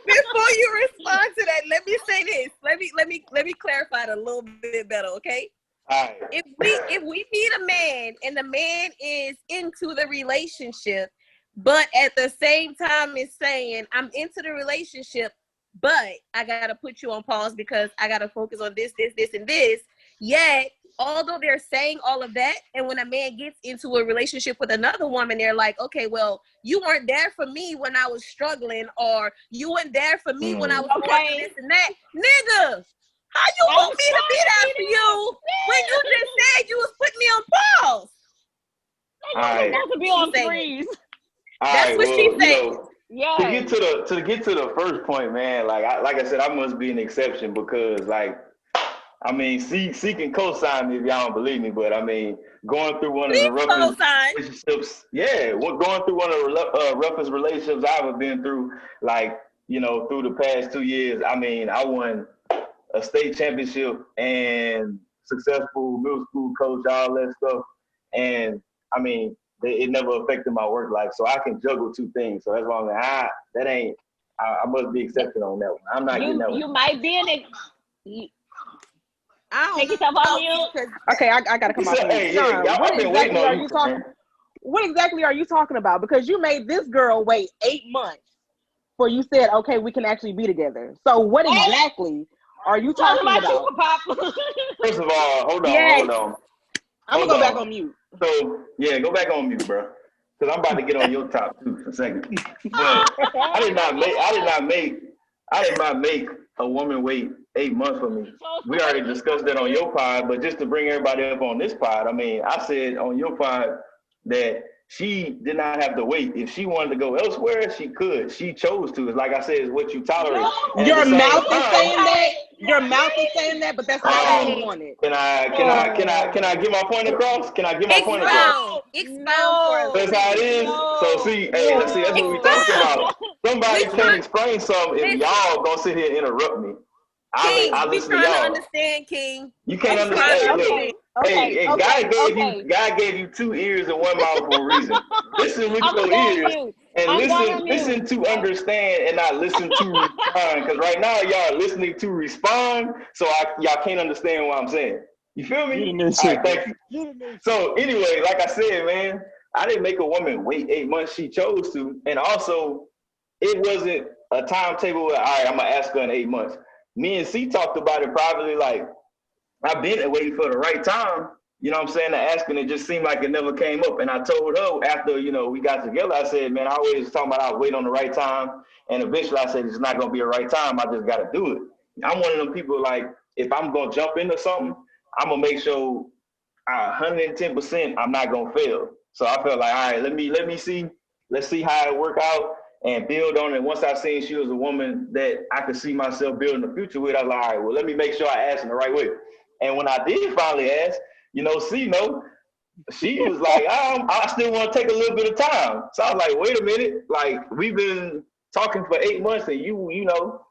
Before you respond to that, let me say this. Let me clarify it a little bit better, okay? All right. If we meet a man and the man is into the relationship, but at the same time is saying, I'm into the relationship, but I gotta put you on pause because I gotta focus on this, and this. Yet, although they're saying all of that, and when a man gets into a relationship with another woman, they're like, okay, well, you weren't there for me when I was struggling, or you weren't there for me when I was going through this and that. Nigga, how you want me to be there for you when you just said you was putting me on pause? Not to be on freeze. All That's right, what well, she you said. know, Yeah. to get to the first point, man. Like I said, I must be an exception because like I mean, C can co-sign me if y'all don't believe me, but I mean, going through one of the Please roughest co-sign. relationships, yeah, going through one of the roughest relationships I've ever been through, like, you know, through the past 2 years, I mean, I won a state championship and successful middle school coach, all that stuff. And I mean, it never affected my work life. So I can juggle two things. So that's why I'm like, that ain't, I must be accepted on that one. I'm not getting that You one. might be you, I don't take yourself off know mute. because Okay, I gotta come off mute. Hey, yeah, Sean, y'all, what I've been waiting exactly on are you, you talking? man. What exactly are you talking about? Because you made this girl wait 8 months before you said, okay, we can actually be together. So what Hey, exactly are you talking talking about you, about? Pop. First of all, Yes, I'm gonna hold go back on. on mute. So yeah, go back on mute, bro. Because I'm about to get on your top too for a second. But I did not make a woman wait 8 months for me. We already discussed that on your pod, but just to bring everybody up on this pod, I mean, I said on your pod that she did not have to wait. If she wanted to go elsewhere, she could. She chose to. It's like I said, it's what you tolerate. And at Your the same mouth is time, saying that. Your mouth is saying that, but that's not what you Okay. wanted. can I get my point across? Can I get my point across? expound for us, That's how it please. is. So see, hey, let's see. That's what we talking about. Somebody We can't trying, explain something if listen, y'all gonna sit here and interrupt me. King. I We listen to trying to y'all. understand, King. You can't We understand. trying to Hey, understand. look. Hey, God gave you 2 ears and one mouth for a reason. Listen with I'm gonna your go on ears mute. and I'm going on listen mute. to understand and not listen to respond. Because right now y'all are listening to respond, so y'all can't understand what I'm saying. You feel me? You didn't All say right, thank you. So anyway, like I said, man, I didn't make a woman wait 8 months. She chose to, and also it wasn't a timetable where, all right, I'm gonna ask her in 8 months. Me and C talked about it privately, like I've been waiting for the right time. You know what I'm saying? To ask, and it just seemed like it never came up. And I told her after, you know, we got together, I said, man, I always talking about I wait on the right time. And eventually I said, it's not going to be a right time. I just got to do it. I'm one of them people like, if I'm going to jump into something, I'm going to make sure 110% I'm not going to fail. So I felt like, all right, let me see. Let's see how it work out and build on it. Once I seen she was a woman that I could see myself building the future with, I was like, all right, well, let me make sure I ask in the right way. And when I did finally ask, you know, C, no, she was like, I still want to take a little bit of time. So I was like, wait a minute, like we've been talking for 8 months, and you know,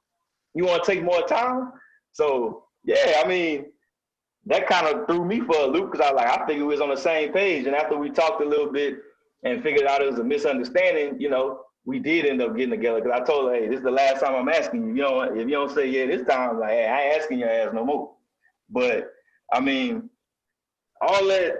you want to take more time. So yeah, I mean, that kind of threw me for a loop because I was like, I figured we was on the same page. And after we talked a little bit and figured out it was a misunderstanding, you know, we did end up getting together because I told her, hey, this is the last time I'm asking you. You know, if you don't say yeah this time, like, hey, I ain't asking your ass no more. But I mean, all that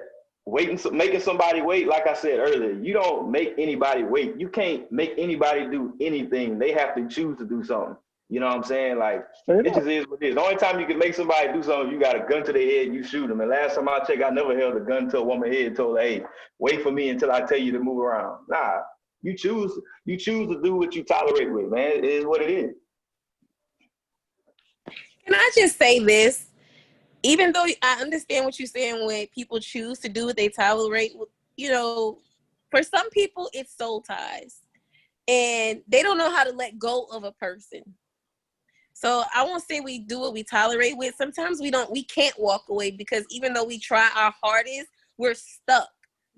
waiting, making somebody wait, like I said earlier, you don't make anybody wait. You can't make anybody do anything. They have to choose to do something. You know what I'm saying? Like, it just is what it is. The only time you can make somebody do something, you got a gun to their head, you shoot them. And last time I checked, I never held a gun to a woman's head and told her, hey, wait for me until I tell you to move around. Nah, you choose to do what you tolerate with, man. It is what it is. Can I just say this? Even though I understand what you're saying when people choose to do what they tolerate, you know, for some people it's soul ties and they don't know how to let go of a person. So I won't say we do what we tolerate with. Sometimes we can't walk away because even though we try our hardest, we're stuck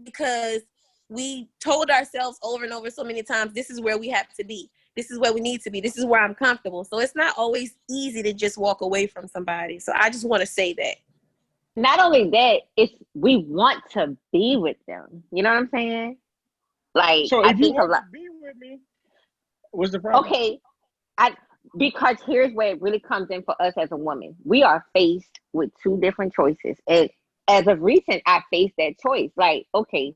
because we told ourselves over and over so many times, this is where we have to be. This is where we need to be. This is where I'm comfortable. So it's not always easy to just walk away from somebody. So I just want to say that. Not only that, it's we want to be with them. You know what I'm saying? Like, So I if you think a want lot. to be with me, what's the problem? Okay, because here's where it really comes in for us as a woman. We are faced with two different choices, and as of recent, I faced that choice. Like, okay,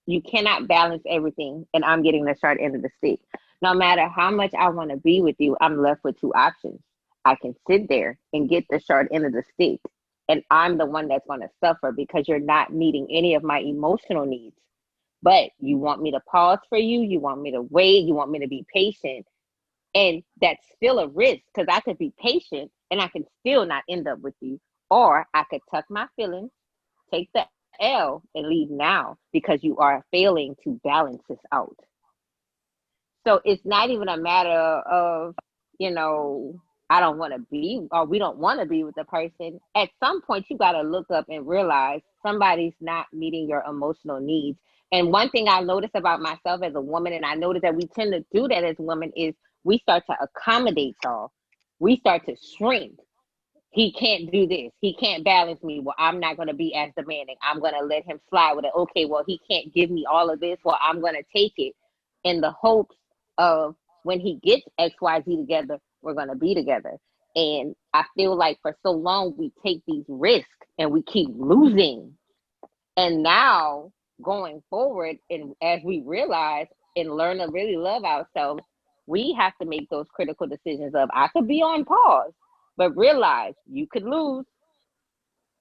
you cannot balance everything, and I'm getting the short end of the stick. No matter how much I want to be with you, I'm left with two options. I can sit there and get the short end of the stick, and I'm the one that's going to suffer because you're not meeting any of my emotional needs. But you want me to pause for you, you want me to wait, you want me to be patient. And that's still a risk because I could be patient and I can still not end up with you. Or I could tuck my feelings, take the L and leave now because you are failing to balance this out. So it's not even a matter of, you know, I don't want to be or we don't want to be with the person. At some point, you got to look up and realize somebody's not meeting your emotional needs. And one thing I notice about myself as a woman, and I notice that we tend to do that as women, is we start to accommodate y'all. We start to shrink. He can't do this. He can't balance me. Well, I'm not going to be as demanding. I'm going to let him slide with it. Okay, well, he can't give me all of this. Well, I'm going to take it in the hopes of when he gets XYZ together, we're going to be together. And I feel like for so long, we take these risks and we keep losing. And now going forward, and as we realize and learn to really love ourselves, we have to make those critical decisions of I could be on pause, but realize you could lose,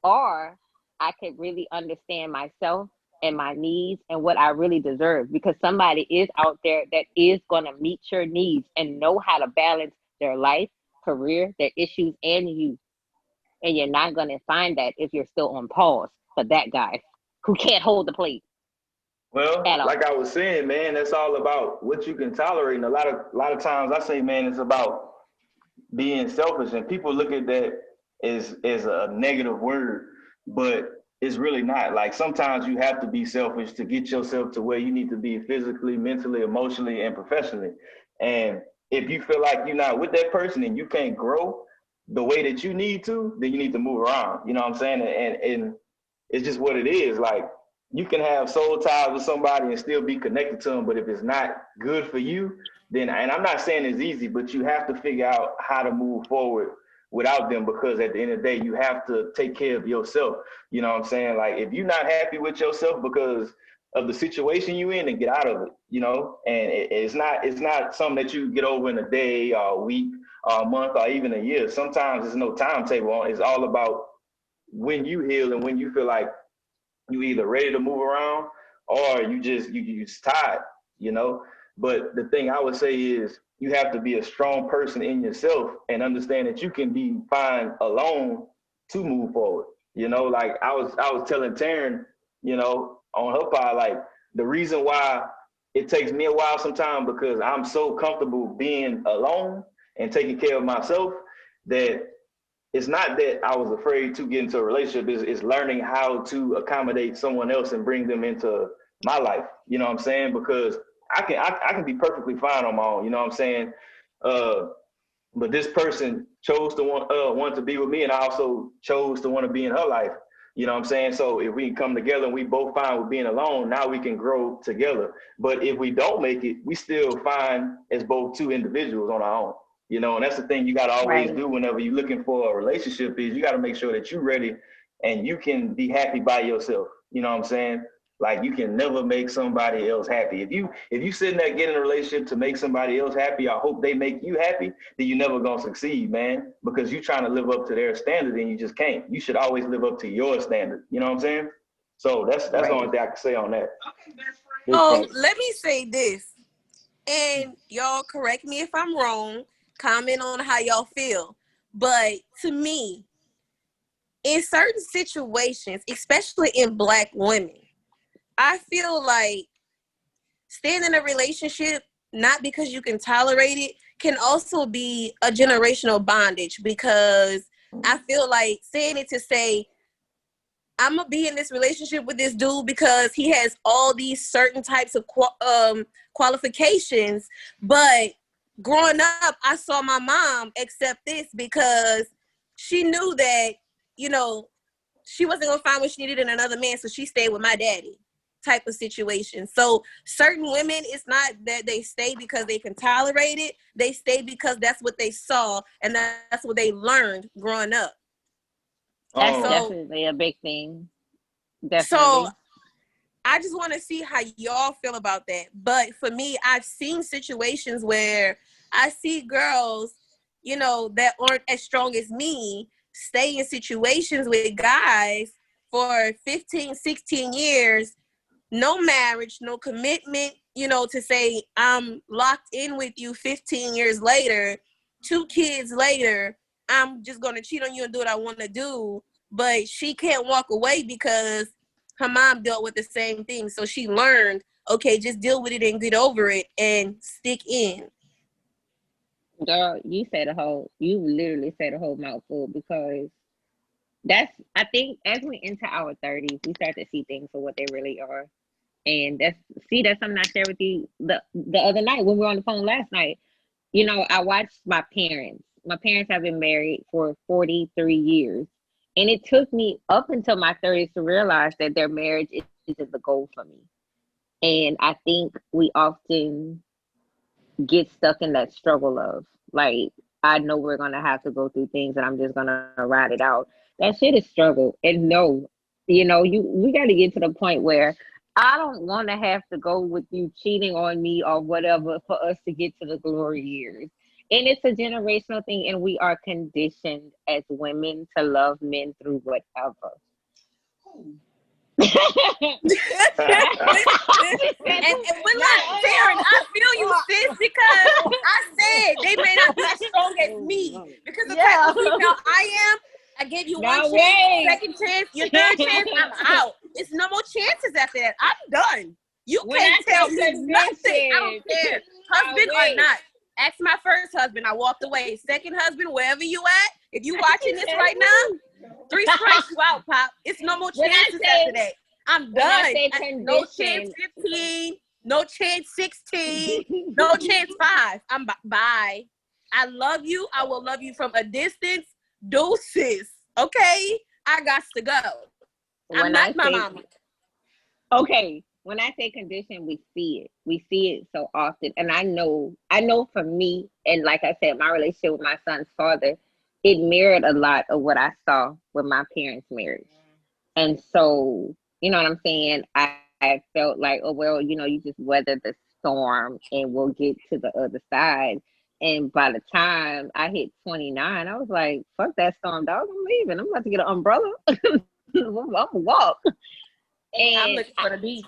or I could really understand myself and my needs and what I really deserve, because somebody is out there that is going to meet your needs and know how to balance their life, career, their issues, and you. And you're not going to find that if you're still on pause for that guy who can't hold the plate. Well, like I was saying, man, that's all about what you can tolerate. And a lot of times I say, man, it's about being selfish, and people look at that as a negative word, but it's really not. Like sometimes you have to be selfish to get yourself to where you need to be physically, mentally, emotionally, and professionally. And if you feel like you're not with that person and you can't grow the way that you need to, then you need to move around. You know what I'm saying? And it's just what it is. Like you can have soul ties with somebody and still be connected to them, but if it's not good for you, then, and I'm not saying it's easy, but you have to figure out how to move forward without them, because at the end of the day, you have to take care of yourself. You know what I'm saying? Like if you're not happy with yourself because of the situation you're in, then get out of it, you know? And it's not something that you get over in a day or a week or a month or even a year. Sometimes there's no timetable on it. It's all about when you heal and when you feel like you either ready to move around or you just tired, you know? But the thing I would say is you have to be a strong person in yourself and understand that you can be fine alone to move forward. You know, like I was telling Taryn, you know, on her part, like the reason why it takes me a while sometimes because I'm so comfortable being alone and taking care of myself that it's not that I was afraid to get into a relationship. It's learning how to accommodate someone else and bring them into my life. You know what I'm saying? Because I can be perfectly fine on my own. You know what I'm saying? But this person chose to want to be with me, and I also chose to want to be in her life. You know what I'm saying? So if we come together and we both fine with being alone, now we can grow together. But if we don't make it, we still fine as both two individuals on our own. You know, and that's the thing you got to always do whenever you're looking for a relationship is you got to make sure that you're ready and you can be happy by yourself. You know what I'm saying? Like you can never make somebody else happy. If you sitting there getting a relationship to make somebody else happy, I hope they make you happy, then you're never gonna succeed, man. Because you're trying to live up to their standard and you just can't. You should always live up to your standard. You know what I'm saying? So that's the only thing I can say on that. Let me say this, and y'all correct me if I'm wrong. Comment on how y'all feel. But to me, in certain situations, especially in Black women, I feel like staying in a relationship, not because you can tolerate it, can also be a generational bondage, because I feel like saying it to say, I'm going to be in this relationship with this dude because he has all these certain types of qualifications. But growing up, I saw my mom accept this because she knew that, you know, she wasn't going to find what she needed in another man, so she stayed with my daddy type of situation. So certain women, it's not that they stay because they can tolerate it. They stay because that's what they saw and that's what they learned growing up. That's definitely a big thing. Definitely. So I just want to see how y'all feel about that. But for me, I've seen situations where I see girls, you know, that aren't as strong as me stay in situations with guys for 15, 16 years, no marriage, no commitment, you know, to say I'm locked in with you 15 years later, 2 kids later, I'm just going to cheat on you and do what I want to do. But she can't walk away because her mom dealt with the same thing. So she learned, okay, just deal with it and get over it and stick in. Girl, you literally said a whole mouthful, because I think as we enter our 30s, we start to see things for what they really are. And that's something I shared with you the other night when we were on the phone last night. You know, I watched my parents. My parents have been married for 43 years. And it took me up until my 30s to realize that their marriage isn't the goal for me. And I think we often get stuck in that struggle of, like, I know we're gonna have to go through things and I'm just gonna ride it out. That shit is struggle. And no, we gotta get to the point where I don't wanna have to go with you cheating on me or whatever for us to get to the glory years. And it's a generational thing, and we are conditioned as women to love men through whatever. And we're like, Taryn, I feel you, sis, because I said they may not be as strong as me because the type of female I am. I gave you one chance, second chance, your third chance, I'm out. It's no more chances after that. I'm done. You can't tell me nothing. I don't care. Husband or not. Ask my first husband. I walked away. Second husband, wherever you at, if you watching this right now, 3 strikes, you out, Pop. It's no more chances after that. I'm done. No chance 15, no chance 16, no chance 5. I'm bye. I love you. I will love you from a distance. Deuces. Okay? I got to go. I'm not my mama. Okay. When I say condition, we see it. We see it so often. And I know for me, and like I said, my relationship with my son's father, it mirrored a lot of what I saw with my parents' marriage. And so, you know what I'm saying? I felt like, oh, well, you just weather the storm and we'll get to the other side. And by the time I hit 29, I was like, fuck that storm, dog. I'm leaving. I'm about to get an umbrella. I'm gonna walk. And I'm looking for the beach.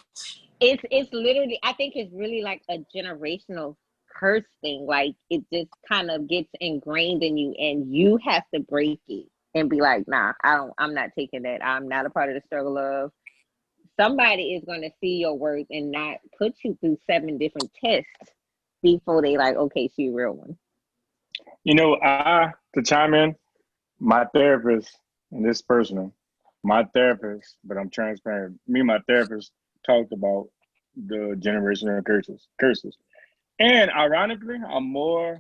It's literally, I think it's really like a generational curse thing. Like, it just kind of gets ingrained in you, and you have to break it and be like, nah, I'm not taking that. I'm not a part of the struggle of. Somebody is going to see your worth and not put you through 7 different tests before they like, okay, she a real one. To chime in, my therapist, and this personal, my therapist, but I'm transparent. Me and my therapist talked about the generational curses. And ironically, I'm more,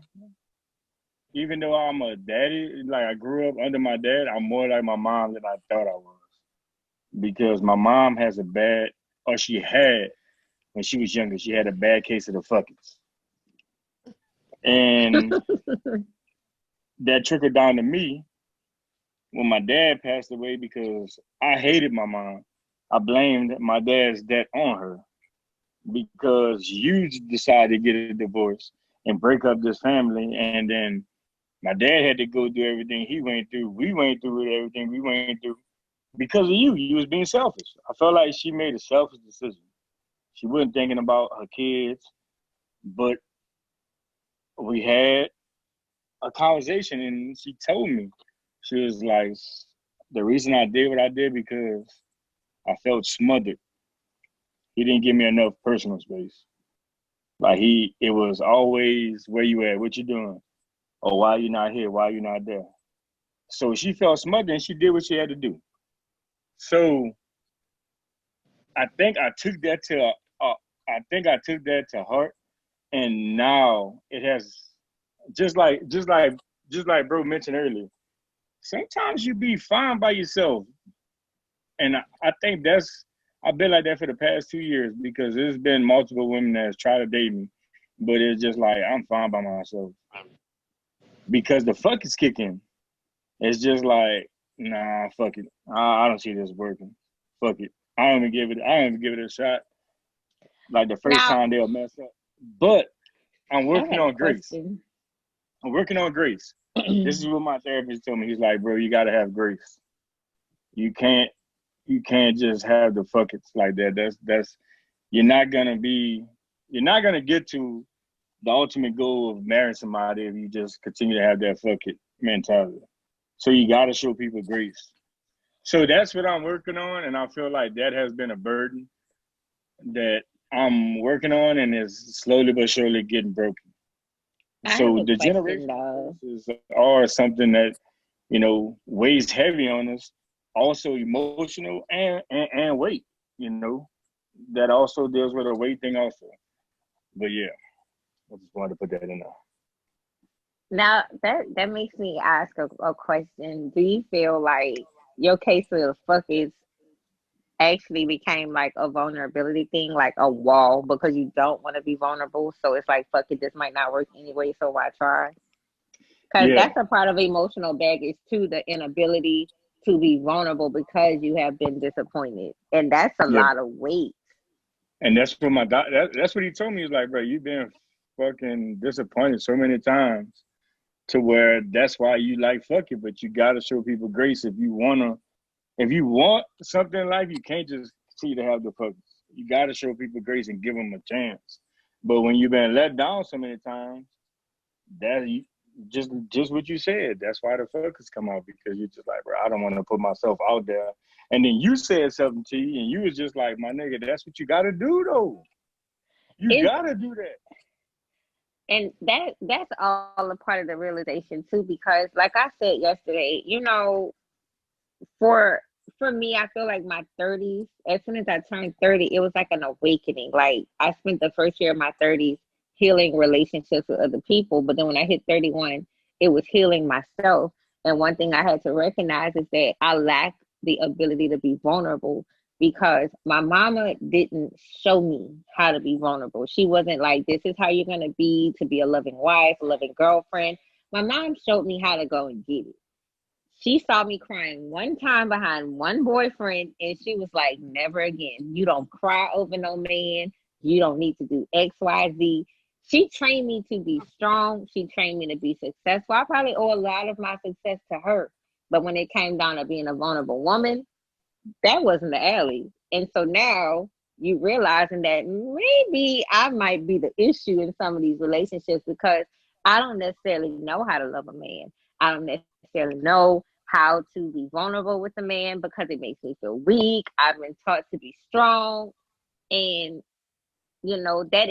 even though I'm a daddy, like I grew up under my dad, I'm more like my mom than I thought I was. Because my mom has she had, when she was younger, she had a bad case of the fuckets. And that trickled down to me when my dad passed away, because I hated my mom. I blamed my dad's death on her because you decided to get a divorce and break up this family. And then my dad had to go through everything he went through. We went through everything we went through because of you. You was being selfish. I felt like she made a selfish decision. She wasn't thinking about her kids, but we had a conversation and she told me, she was like, the reason I did what I did because I felt smothered. He didn't give me enough personal space. Like it was always, where you at? What you doing? Or why you not here? Why you not there? So she felt smothered and she did what she had to do. So I think I took that to heart, and now it has, just like bro mentioned earlier. Sometimes you be fine by yourself, and I think I've been like that for the past 2 years because there's been multiple women that's tried to date me, but it's just like I'm fine by myself because the fuck is kicking. It's just like, nah, fuck it. I don't see this working. Fuck it. I don't even give it a shot. Like the first time they'll mess up. But I'm working on grace. I'm working on grace. This is what my therapist told me. He's like, bro, you gotta have grace. You can't just have the fuck it's like that. That's you're not gonna get to the ultimate goal of marrying somebody if you just continue to have that fuck it mentality. So you gotta show people grace. So that's what I'm working on, and I feel like that has been a burden that I'm working on, and is slowly but surely getting broken. I have So a the question generational though. curses are something that weighs heavy on us, also emotional and weight. You know, that also deals with a weight thing also. But yeah, I just wanted to put that in there. Now that makes me ask a question. Do you feel like your case of fuck is actually became like a vulnerability thing, like a wall because you don't want to be vulnerable? So it's like fuck it, this might not work anyway, so why try? Because Yeah, that's a part of emotional baggage too, the inability to be vulnerable because you have been disappointed, and that's a yeah. lot of weight. And that's what that's what he told me. He's like, bro, you've been fucking disappointed so many times to where that's why you like fuck it, but you gotta show people grace if you want something in life, you can't just see to have the fuckers. You gotta show people grace and give them a chance. But when you've been let down so many times, that you just what you said. That's why the fuckers come out because you're just like, bro, I don't want to put myself out there. And then you said something to you, and you was just like, my nigga, that's what you gotta do though. You It's gotta do that. and that's all a part of the realization too, because like I said yesterday, for for me, I feel like my 30s, as soon as I turned 30, it was like an awakening. Like I spent the first year of my 30s healing relationships with other people, but then when I hit 31, it was healing myself. And one thing I had to recognize is that I lack the ability to be vulnerable because my mama didn't show me how to be vulnerable. She wasn't like, this is how you're going to be a loving wife, a loving girlfriend. My mom showed me how to go and get it. She saw me crying one time behind one boyfriend, and she was like, never again. You don't cry over no man. You don't need to do X, Y, Z. She trained me to be strong. She trained me to be successful. I probably owe a lot of my success to her. But when it came down to being a vulnerable woman, that wasn't the alley. And so now you realizing that maybe I might be the issue in some of these relationships because I don't necessarily know how to love a man. I don't necessarily know how to be vulnerable with a man because it makes me feel weak. I've been taught to be strong. And that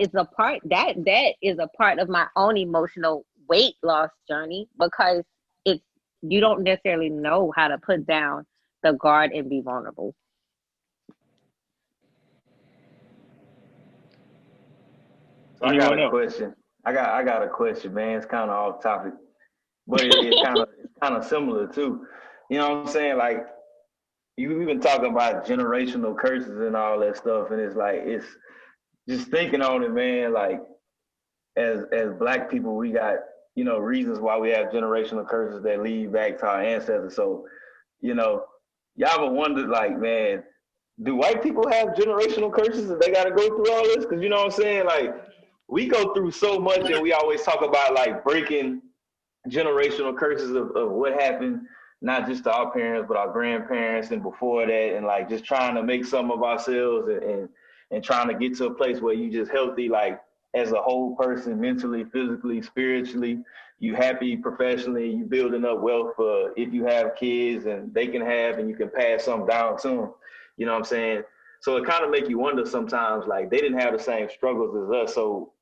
is a part of my own emotional weight loss journey because it's you don't necessarily know how to put down the guard and be vulnerable. So I got Anyone a else? question. I got a question, man. It's kind of off topic, but it's kind of similar too. You know what I'm saying? Like we've been talking about generational curses and all that stuff, and it's like it's just thinking on it, man. Like as black people, we got reasons why we have generational curses that lead back to our ancestors. So you know, y'all ever wondered, like, man, do white people have generational curses and they got to go through all this? Because you know what I'm saying, like we go through so much, and we always talk about like breaking generational curses of what happened, not just to our parents, but our grandparents and before that, and like just trying to make some of ourselves and trying to get to a place where you just healthy, like as a whole person, mentally, physically, spiritually, you happy professionally, you building up wealth for if you have kids and they can have and you can pass something down to them. You know what I'm saying? So it kind of make you wonder sometimes, like they didn't have the same struggles as us. So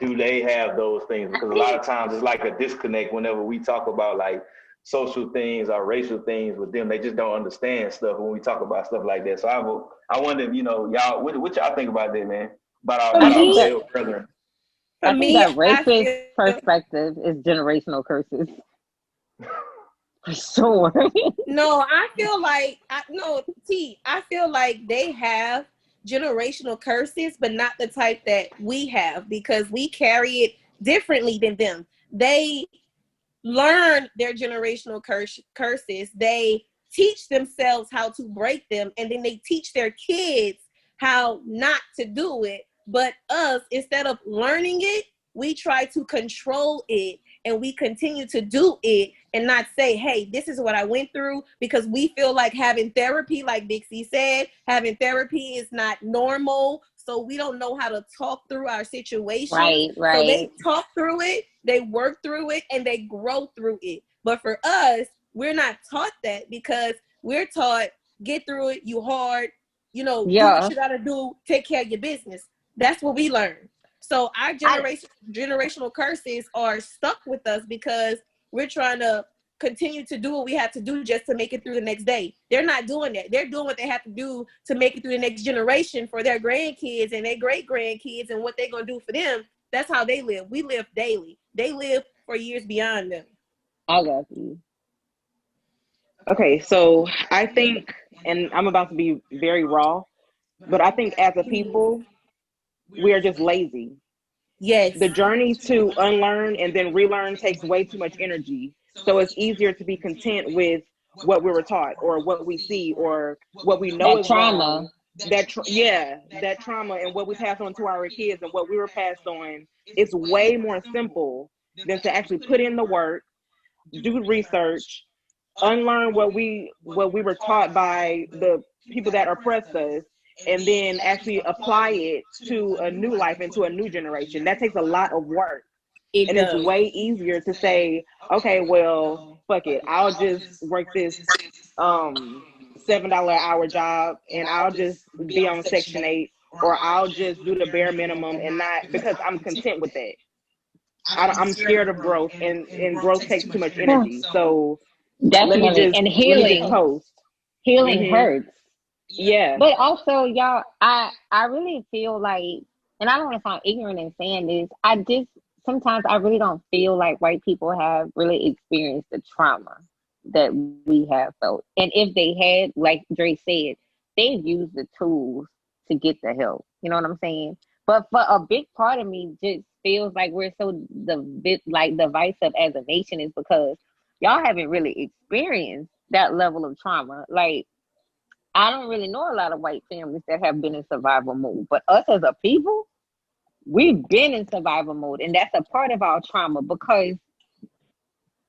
do they have those things? I Because a lot think of times it's like a disconnect whenever we talk about like social things or racial things with them. They just don't understand stuff when we talk about stuff like that. So I wonder if y'all what y'all think about that, man? About our For I about our think me, that male brethren. for I think me, that I racist feel perspective is generational curses for sure. no, I feel like I feel like they have generational curses, but not the type that we have because we carry it differently than them. They learn their generational curses. They teach themselves how to break them, and then they teach their kids how not to do it. But us, instead of learning it, we try to control it and we continue to do it and not say, hey, this is what I went through because we feel like having therapy, like Dixie said, having therapy is not normal. So we don't know how to talk through our situations. Right, So they right. talk through it, they work through it, and they grow through it. But for us, we're not taught that because We're taught, get through it, you hard, do what Yeah. you gotta do, take care of your business. That's what we learn. So our generational curses are stuck with us because we're trying to continue to do what we have to do just to make it through the next day. They're not doing that. They're doing what they have to do to make it through the next generation for their grandkids and their great grandkids and what they're gonna do for them. That's how they live. We live daily. They live for years beyond them. I love you. Okay, so I think, and I'm about to be very raw, but I think as a people, we are just lazy. Yes. The journey to unlearn and then relearn takes way too much energy. So it's easier to be content with what we were taught or what we see or what we know That is trauma. wrong. That trauma and what we pass on to our kids and what we were passed on is way more simple than to actually put in the work, do research, unlearn what we were taught by the people that oppressed us, and then actually apply it to a new life and to a new generation. That takes a lot of work. It And does. it's way easier to say, okay, well, fuck it. I'll just work this $7 an hour job and I'll just be on Section 8, or I'll just do the bare minimum and not, because I'm content with that. I'm scared of growth, and growth takes too much energy. So Definitely. And let me healing. just post. Healing Mhm. hurts. Yeah. But also, y'all, I really feel like, and I don't want to sound ignorant in saying this, sometimes I really don't feel like white people have really experienced the trauma that we have felt. And if they had, like Dre said, they've used the tools to get the help. You know what I'm saying? But for a big part of me just feels like we're so divisive as a nation is because y'all haven't really experienced that level of trauma. Like, I don't really know a lot of white families that have been in survival mode, but us as a people, we've been in survival mode, and that's a part of our trauma because,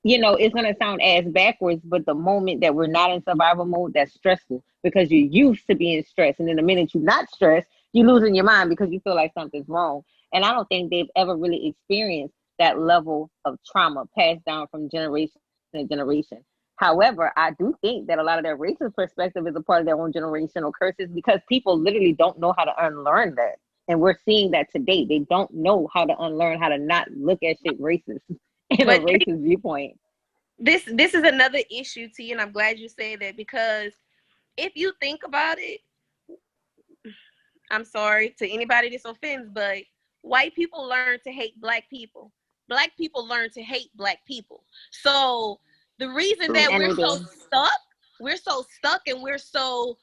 it's going to sound ass backwards, but the moment that we're not in survival mode, that's stressful because you're used to being stressed. And then the minute you're not stressed, you're losing your mind because you feel like something's wrong. And I don't think they've ever really experienced that level of trauma passed down from generation to generation. However, I do think that a lot of their racist perspective is a part of their own generational curses because people literally don't know how to unlearn that. And we're seeing that today. They don't know how to unlearn, how to not look at shit racist in a racist viewpoint. This is another issue, T, and I'm glad you said that because if you think about it, I'm sorry to anybody this offends, but white people learn to hate black people. Black people learn to hate black people. So the reason that we're so stuck and we're so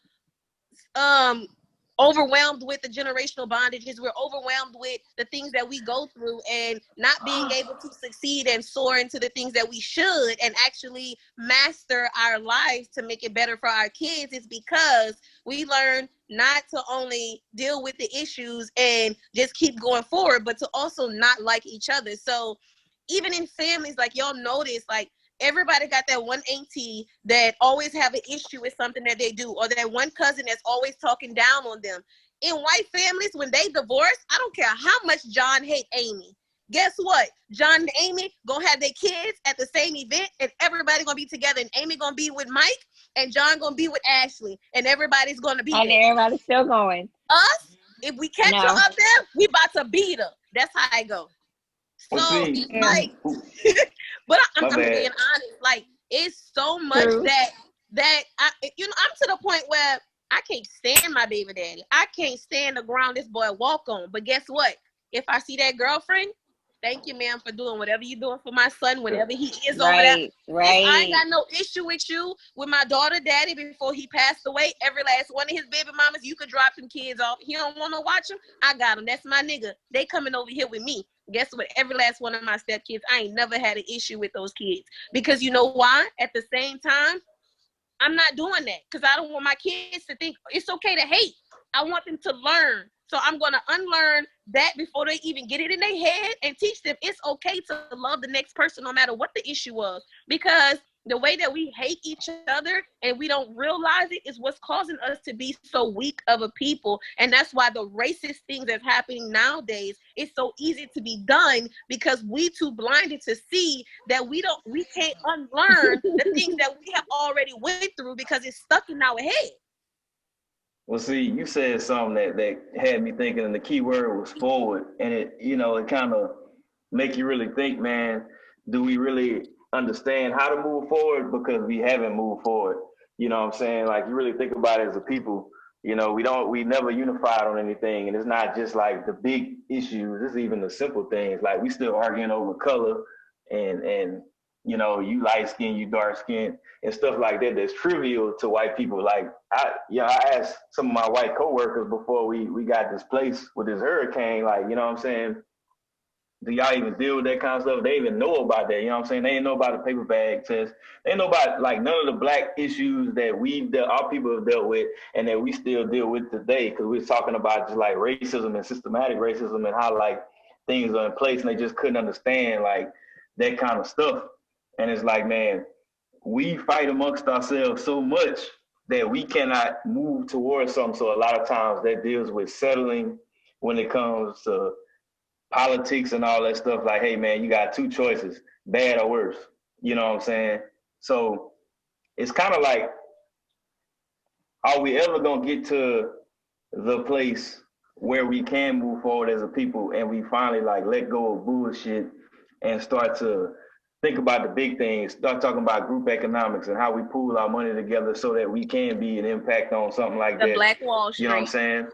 overwhelmed with the generational bondages, we're overwhelmed with the things that we go through and not being able to succeed and soar into the things that we should and actually master our lives to make it better for our kids is because we learn not to only deal with the issues and just keep going forward, but to also not like each other. So even in families, like y'all notice, like everybody got that one auntie that always have an issue with something that they do, or that one cousin that's always talking down on them. In white families, when they divorce, I don't care how much John hate Amy. Guess what? John and Amy gonna have their kids at the same event, and everybody gonna be together. And Amy gonna be with Mike, and John gonna be with Ashley, and everybody's gonna be and there. Everybody's still going. Us, if we catch her up there, we about to beat her. That's how I go. So like, but I'm being honest. Like, it's so much that I, I'm to the point where I can't stand my baby daddy. I can't stand the ground this boy walk on. But guess what? If I see that girlfriend, thank you, ma'am, for doing whatever you're doing for my son whenever he is over there. Right. I ain't got no issue with you. With my daughter daddy before he passed away, every last one of his baby mamas, you could drop them kids off. He don't want to watch them. I got them. That's my nigga. They coming over here with me. Guess what? Every last one of my stepkids, I ain't never had an issue with those kids. Because you know why? At the same time, I'm not doing that. Because I don't want my kids to think it's okay to hate. I want them to learn. So I'm going to unlearn that before they even get it in their head and teach them it's okay to love the next person no matter what the issue was. Because The way that we hate each other and we don't realize it is what's causing us to be so weak of a people. And that's why the racist things that's happening nowadays is so easy to be done, because we too blinded to see that we can't unlearn the things that we have already went through because it's stuck in our head. Well, see, you said something that had me thinking, and the key word was forward. And it kind of make you really think, man, do we really understand how to move forward? Because we haven't moved forward. You know what I'm saying? Like, you really think about it as a people, we never unified on anything. And it's not just like the big issues, it's even the simple things. Like, we still arguing over color and you light skin, you dark skin, and stuff like that that's trivial to white people. Like, I asked some of my white coworkers before we got displaced with this hurricane, like, you know what I'm saying, do y'all even deal with that kind of stuff? They even know about that, you know what I'm saying? They ain't know about the paper bag test. They know about, like, none of the black issues that our people have dealt with and that we still deal with today, because we're talking about just, like, racism and systematic racism and how, like, things are in place, and they just couldn't understand, like, that kind of stuff. And it's like, man, we fight amongst ourselves so much that we cannot move towards something. So a lot of times that deals with settling when it comes to politics and all that stuff. Like, hey, man, you got two choices, bad or worse. You know what I'm saying? So it's kind of like, are we ever going to get to the place where we can move forward as a people and we finally, like, let go of bullshit and start to think about the big things, start talking about group economics and how we pool our money together so that we can be an impact on something like that. Black Wall Street. You know what I'm saying?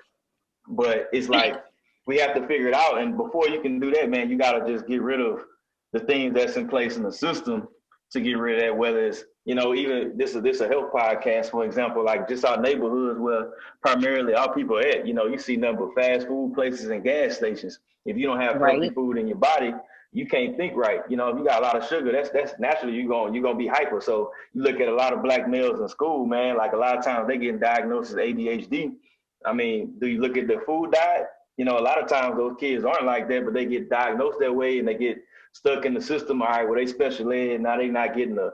But it's like, we have to figure it out. And before you can do that, man, you got to just get rid of the things that's in place in the system to get rid of that, whether it's, even this is a health podcast, for example, like just our neighborhoods where primarily our people are at, you see nothing but fast food places and gas stations. If you don't have healthy food in your body, you can't think right. If you got a lot of sugar, that's naturally you're gonna be hyper. So you look at a lot of black males in school, man, like a lot of times they getting diagnosed as ADHD. I mean, do you look at their food diet? A lot of times those kids aren't like that, but they get diagnosed that way and they get stuck in the system. All right, well, they special ed, now they not getting the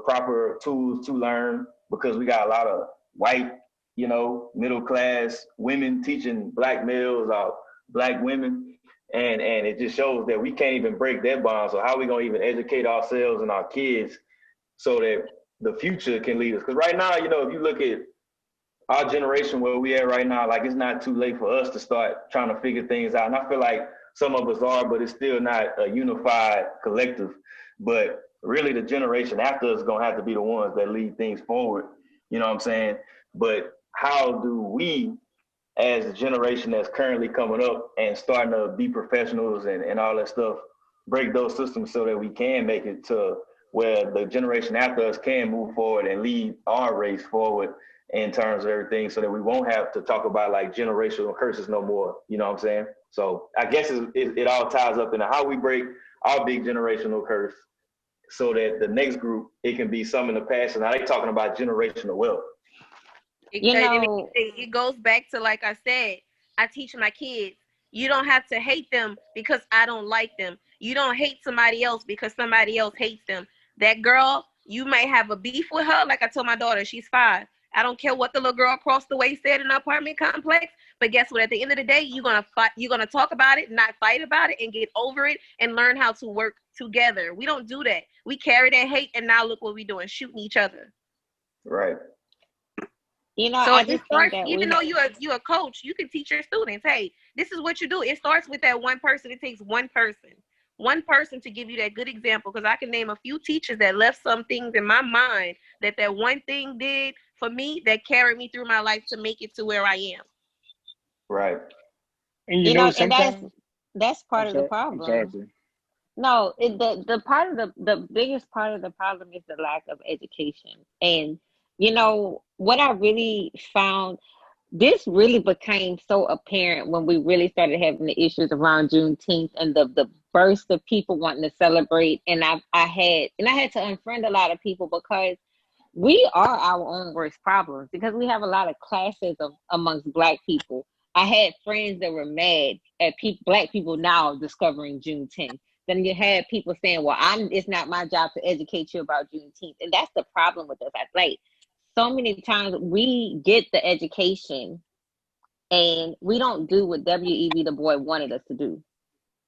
proper tools to learn, because we got a lot of white, middle class women teaching black males or black women. And it just shows that we can't even break that bond. So how are we going to even educate ourselves and our kids so that the future can lead us? Because right now, if you look at our generation where we at right now, like, it's not too late for us to start trying to figure things out. And I feel like some of us are, but it's still not a unified collective. But really the generation after us is going to have to be the ones that lead things forward. You know what I'm saying? But how do we, as a generation that's currently coming up and starting to be professionals and all that stuff, break those systems so that we can make it to where the generation after us can move forward and lead our race forward in terms of everything, so that we won't have to talk about, like, generational curses no more. You know what I'm saying? So I guess it all ties up into how we break our big generational curse so that the next group, it can be some in the past. And now they talking about generational wealth. It goes back to, like I said, I teach my kids, you don't have to hate them because I don't like them. You don't hate somebody else because somebody else hates them. That girl, you may have a beef with her. Like I told my daughter, she's 5. I don't care what the little girl across the way said in the apartment complex. But guess what? At the end of the day, you're gonna fight. You're gonna talk about it, not fight about it, and get over it and learn how to work together. We don't do that. We carry that hate, and now look what we're doing: shooting each other. Right. So I just starts, even though you're a coach, you can teach your students, hey, this is what you do. It starts with that one person. It takes one person to give you that good example. Because I can name a few teachers that left some things in my mind that one thing did for me that carried me through my life to make it to where I am. Right. And and that's part of the problem. Exactly. No, the part of the biggest part of the problem is the lack of education. And what I really found, this really became so apparent when we really started having the issues around Juneteenth and the burst of people wanting to celebrate. And I had to unfriend a lot of people because we are our own worst problems, because we have a lot of classism amongst Black people. I had friends that were mad at Black people now discovering Juneteenth. then you had people saying, well, it's not my job to educate you about Juneteenth. And that's the problem with us. Like, so many times we get the education and we don't do what W.E.B. Du Bois wanted us to do.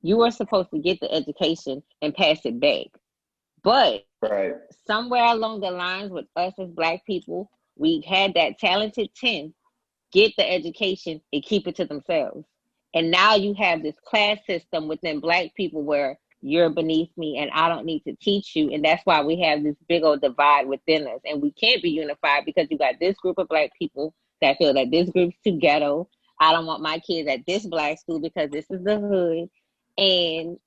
You were supposed to get the education and pass it back. But Right. somewhere along the lines with us as Black people, we had that talented 10 get the education and keep it to themselves. And now you have this class system within Black people where you're beneath me and I don't need to teach you. And that's why we have this big old divide within us. And we can't be unified because you got this group of Black people that feel that this group's too ghetto. I don't want my kids at this Black school because this is the hood. And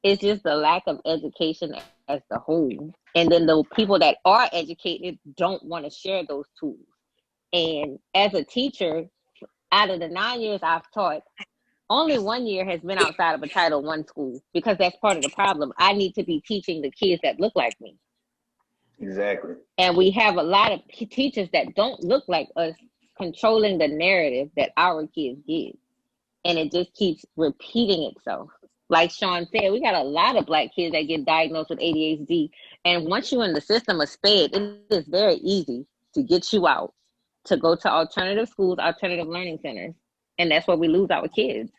it's just the lack of education as the whole. And then the people that are educated don't want to share those tools. And as a teacher, out of the 9 years I've taught, only 1 year has been outside of a Title I school because that's part of the problem. I need to be teaching the kids that look like me. Exactly. And we have a lot of teachers that don't look like us controlling the narrative that our kids get. And it just keeps repeating itself. Like Sean said, we got a lot of Black kids that get diagnosed with ADHD. And once you're in the system of SPED, it is very easy to get you out, to go to alternative schools, alternative learning centers. And that's where we lose our kids.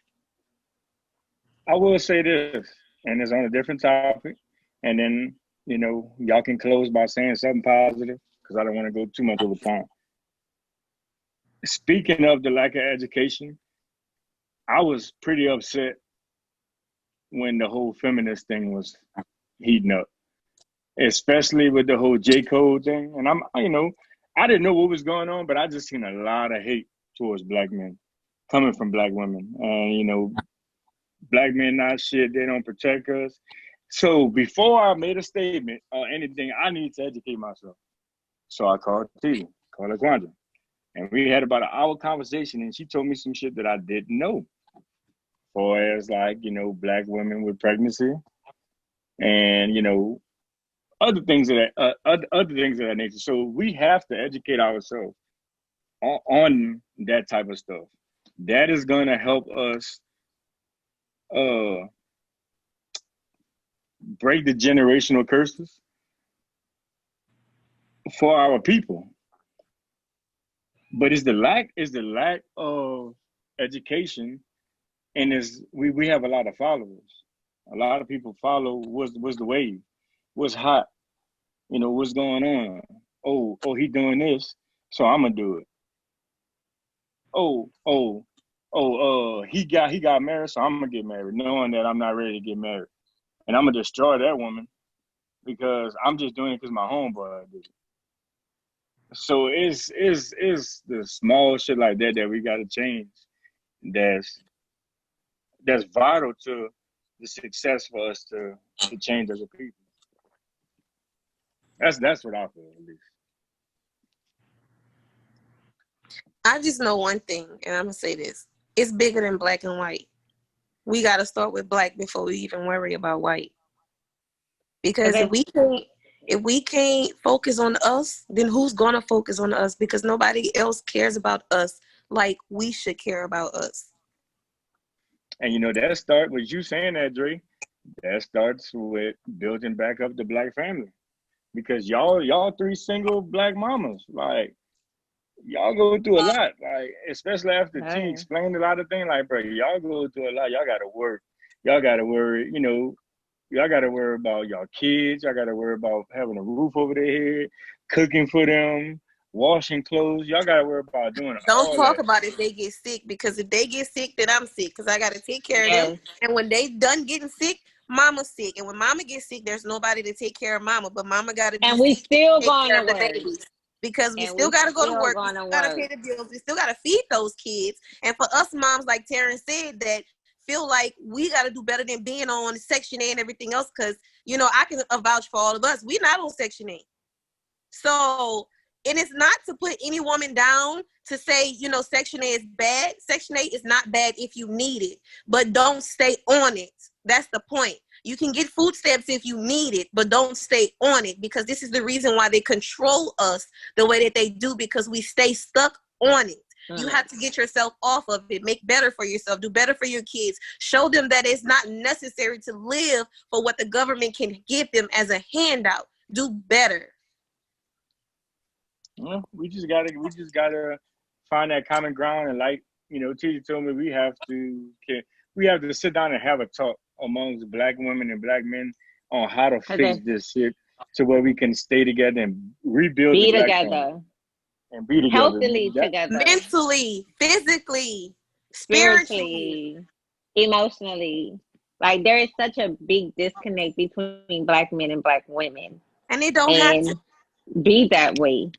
I will say this, and it's on a different topic. And then, you know, y'all can close by saying something positive because I don't want to go too much over time. Speaking of the lack of education, I was pretty upset when the whole feminist thing was heating up, especially with the whole J. Cole thing. And I didn't know what was going on, but I just seen a lot of hate towards Black men coming from Black women. And, Black men not shit, they don't protect us. So before I made a statement or anything, I need to educate myself. So I called T, called LaQuandra. And we had about an hour conversation and she told me some shit that I didn't know. As like, Black women with pregnancy and, other things of that nature. So we have to educate ourselves on that type of stuff. That is going to help us break the generational curses for our people. But it's the lack of education. And we have a lot of followers. A lot of people follow what's the wave, what's hot, what's going on. Oh, he doing this, so I'm gonna do it. He got married, so I'm gonna get married, knowing that I'm not ready to get married, and I'm gonna destroy that woman because I'm just doing it because my homeboy did it. So it's the small shit like that we gotta change. That's vital to the success for us to change as a people. That's what I feel, at least. I just know one thing, and I'm gonna say this: it's bigger than black and white. We got to start with black before we even worry about white. Because if we can't focus on us, then who's gonna focus on us? Because nobody else cares about us like we should care about us. And that starts with you saying that, Dre. That starts with building back up the Black family. Because y'all three single Black mamas, like, y'all go through a lot, like, especially after T explained a lot of things, like, bro, y'all go through a lot. Y'all gotta work. Y'all gotta worry, y'all gotta worry about y'all kids. Y'all gotta worry about having a roof over their head, cooking for them, washing clothes. Y'all gotta worry about doing Don't talk about if they get sick, because if they get sick, then I'm sick because I gotta take care of them. And when they done getting sick, mama's sick. And when mama gets sick, there's nobody to take care of mama, but mama gotta be and we still going to work because we still gotta go to work. We still gotta pay the bills. We still gotta feed those kids. And for us moms, like Taryn said, that feel like we gotta do better than being on Section 8 and everything else, because I can vouch for all of us. We're not on Section 8. So, and it's not to put any woman down to say, Section 8 is bad. Section 8 is not bad if you need it, but don't stay on it. That's the point. You can get food stamps if you need it, but don't stay on it, because this is the reason why they control us the way that they do, because we stay stuck on it. You have to get yourself off of it. Make better for yourself. Do better for your kids. Show them that it's not necessary to live for what the government can give them as a handout. Do better. Well, we just gotta find that common ground, and like Titi told me, we have to sit down and have a talk amongst Black women and Black men on how to fix this shit to where we can stay together and rebuild be the Black together. family and be together. Healthily together. Mentally, physically, spiritually, emotionally. Like there is such a big disconnect between Black men and Black women. And they don't have to be that way.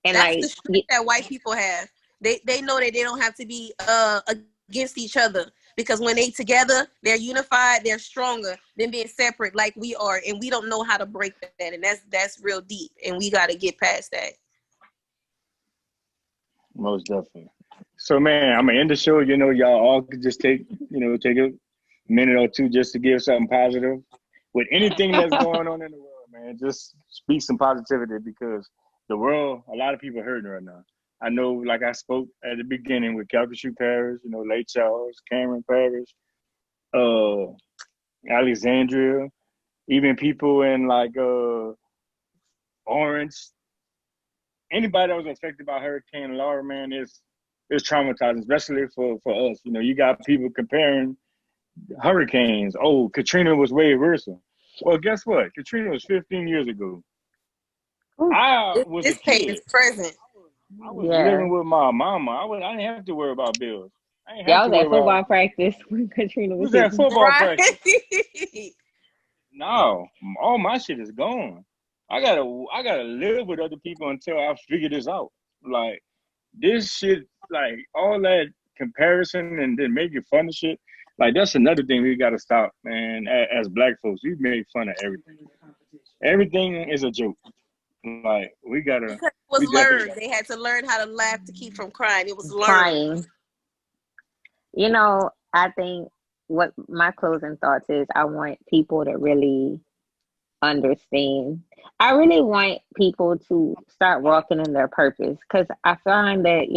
And that's the strength that white people have. They know that they don't have to be against each other, because when they together, they're unified, they're stronger than being separate like we are, and we don't know how to break that, and that's real deep, and we got to get past that. Most definitely. So, man, I'm gonna end the show. Y'all all could just take a minute or two just to give something positive with anything that's going on in the world, man. Just speak some positivity, because the world, a lot of people are hurting right now. I know, like I spoke at the beginning with Calcasieu Parish, Lake Charles, Cameron Parish, Alexandria, even people in like Orange. Anybody that was affected by Hurricane Laura, man, is traumatizing, especially for us. You got people comparing hurricanes. Oh, Katrina was way worse. Well, guess what? Katrina was 15 years ago. I was this pain is present. I was living with my mama. I didn't have to worry about bills. Y'all was at football practice when Katrina was at football practice. No, all my shit is gone. I gotta live with other people until I figure this out. Like this shit, like all that comparison and then making fun of shit. Like that's another thing we gotta stop, man. As Black folks, we make fun of everything. Everything is a joke. Like we gotta. Because it was learned. They had to learn how to laugh to keep from crying. It was learned. I think what my closing thoughts is, I want people to really understand. I really want people to start walking in their purpose, because I find that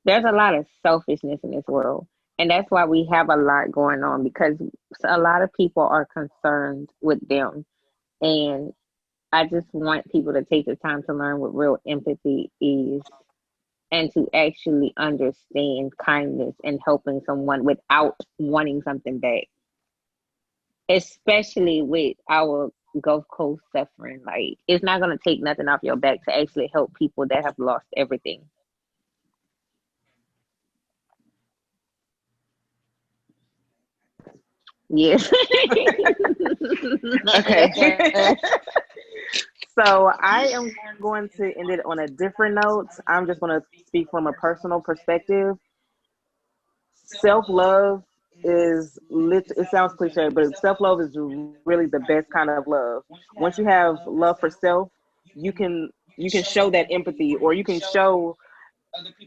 there's a lot of selfishness in this world, and that's why we have a lot going on, because a lot of people are concerned with them. And I just want people to take the time to learn what real empathy is, and to actually understand kindness and helping someone without wanting something back, especially with our Gulf Coast suffering. Like, it's not going to take nothing off your back to actually help people that have lost everything. Yes. Okay. So I am going to end it on a different note. I'm just going to speak from a personal perspective. Self-love is it sounds cliche, but self-love is really the best kind of love. Once you have love for self, you can show that empathy, or you can show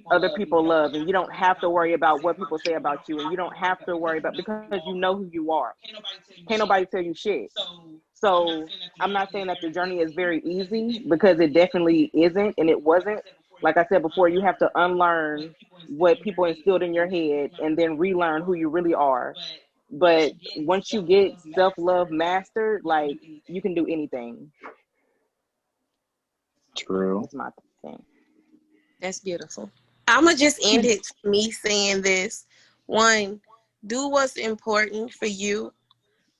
other people love, and you don't have to worry about what people say about you, and you don't have to worry about, because you know who you are. Can't nobody tell you shit. So I'm not saying that the journey is very easy, because it definitely isn't, and it wasn't. Like I said before, you have to unlearn what people instilled in your head and then relearn who you really are. But once you get self-love mastered, like, you can do anything. True. That's my thing. That's beautiful. I'm going to just end it me saying this. One, do what's important for you.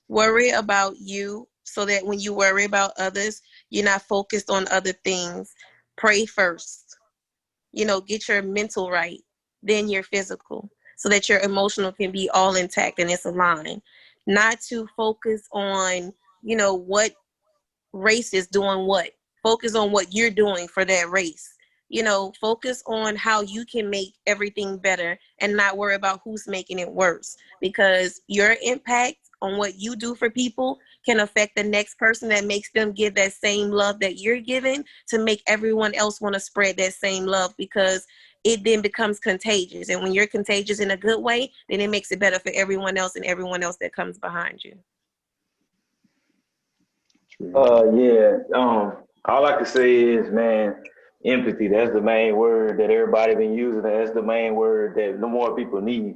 Worry about you, so that when you worry about others, you're not focused on other things. Pray first. Get your mental right, then your physical, so that your emotional can be all intact and it's aligned. Not to focus on, what race is doing what. Focus on what you're doing for that race. Focus on how you can make everything better and not worry about who's making it worse, because your impact on what you do for people can affect the next person, that makes them give that same love that you're giving, to make everyone else want to spread that same love, because it then becomes contagious. And when you're contagious in a good way, then it makes it better for everyone else and everyone else that comes behind you. All I can say is, man, Empathy, that's the main word that everybody been using. That's the main word that the more people need.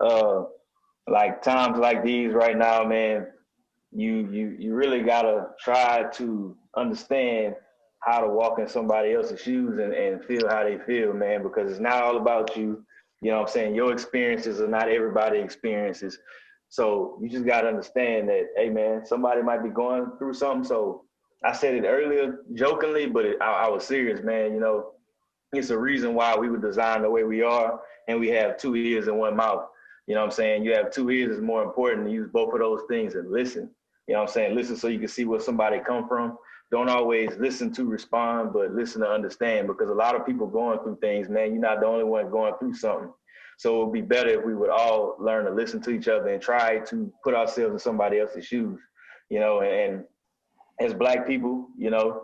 Uh, like times like these right now, man, you really gotta try to understand how to walk in somebody else's shoes and feel how they feel, man, because it's not all about you. You know what I'm saying? Your experiences are not everybody's experiences. So you just gotta understand that, hey man, somebody might be going through something. So I said it earlier jokingly, but I was serious, man. You know, it's a reason why we were designed the way we are, and we have two ears and one mouth. You know what I'm saying? You have two ears, it's more important to use both of those things and listen. You know what I'm saying? Listen so you can see where somebody come from. Don't always listen to respond, but listen to understand, because a lot of people going through things, man. You're not the only one going through something. So it would be better if we would all learn to listen to each other and try to put ourselves in somebody else's shoes. You know, and as Black people, you know,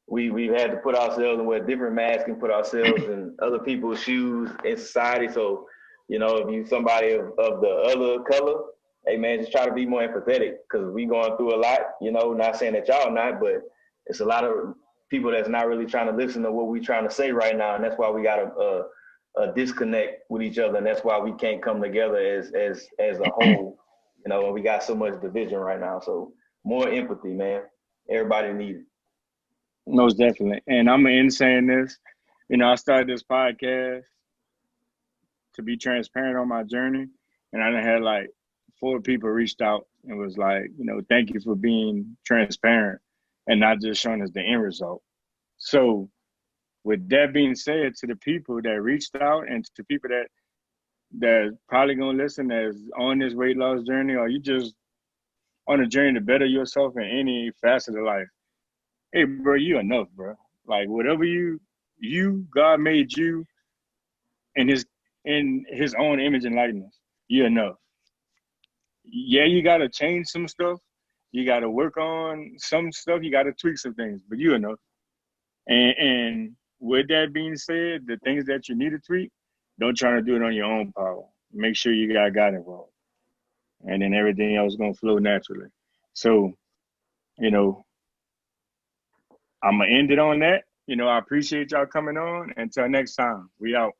we've had to put ourselves and wear different masks and put ourselves in other people's shoes in society. So, you know, if you somebody of the other color, hey man, just try to be more empathetic, because we going through a lot. You know, not saying that y'all not, but it's a lot of people that's not really trying to listen to what we trying to say right now, and that's why we got a disconnect with each other, and that's why we can't come together as a whole. You know, we got so much division right now. So more empathy, man. Everybody needs it. Most definitely. And I'm gonna end saying this. You know, I started this podcast to be transparent on my journey, and I done had like 4 people reached out and was like, you know, thank you for being transparent and not just showing us the end result. So, with that being said, to the people that reached out and to people that probably gonna listen, that's on this weight loss journey, or you just on a journey to better yourself in any facet of life. Hey, bro, you enough, bro. Like whatever God made you in his own image and likeness. You enough. Yeah, you gotta change some stuff. You gotta work on some stuff. You gotta tweak some things, but you enough. And with that being said, the things that you need to tweak, don't try to do it on your own power. Make sure you got God involved, and then everything else gonna flow naturally. So, you know, I'm gonna end it on that. You know, I appreciate y'all coming on. Until next time, we out.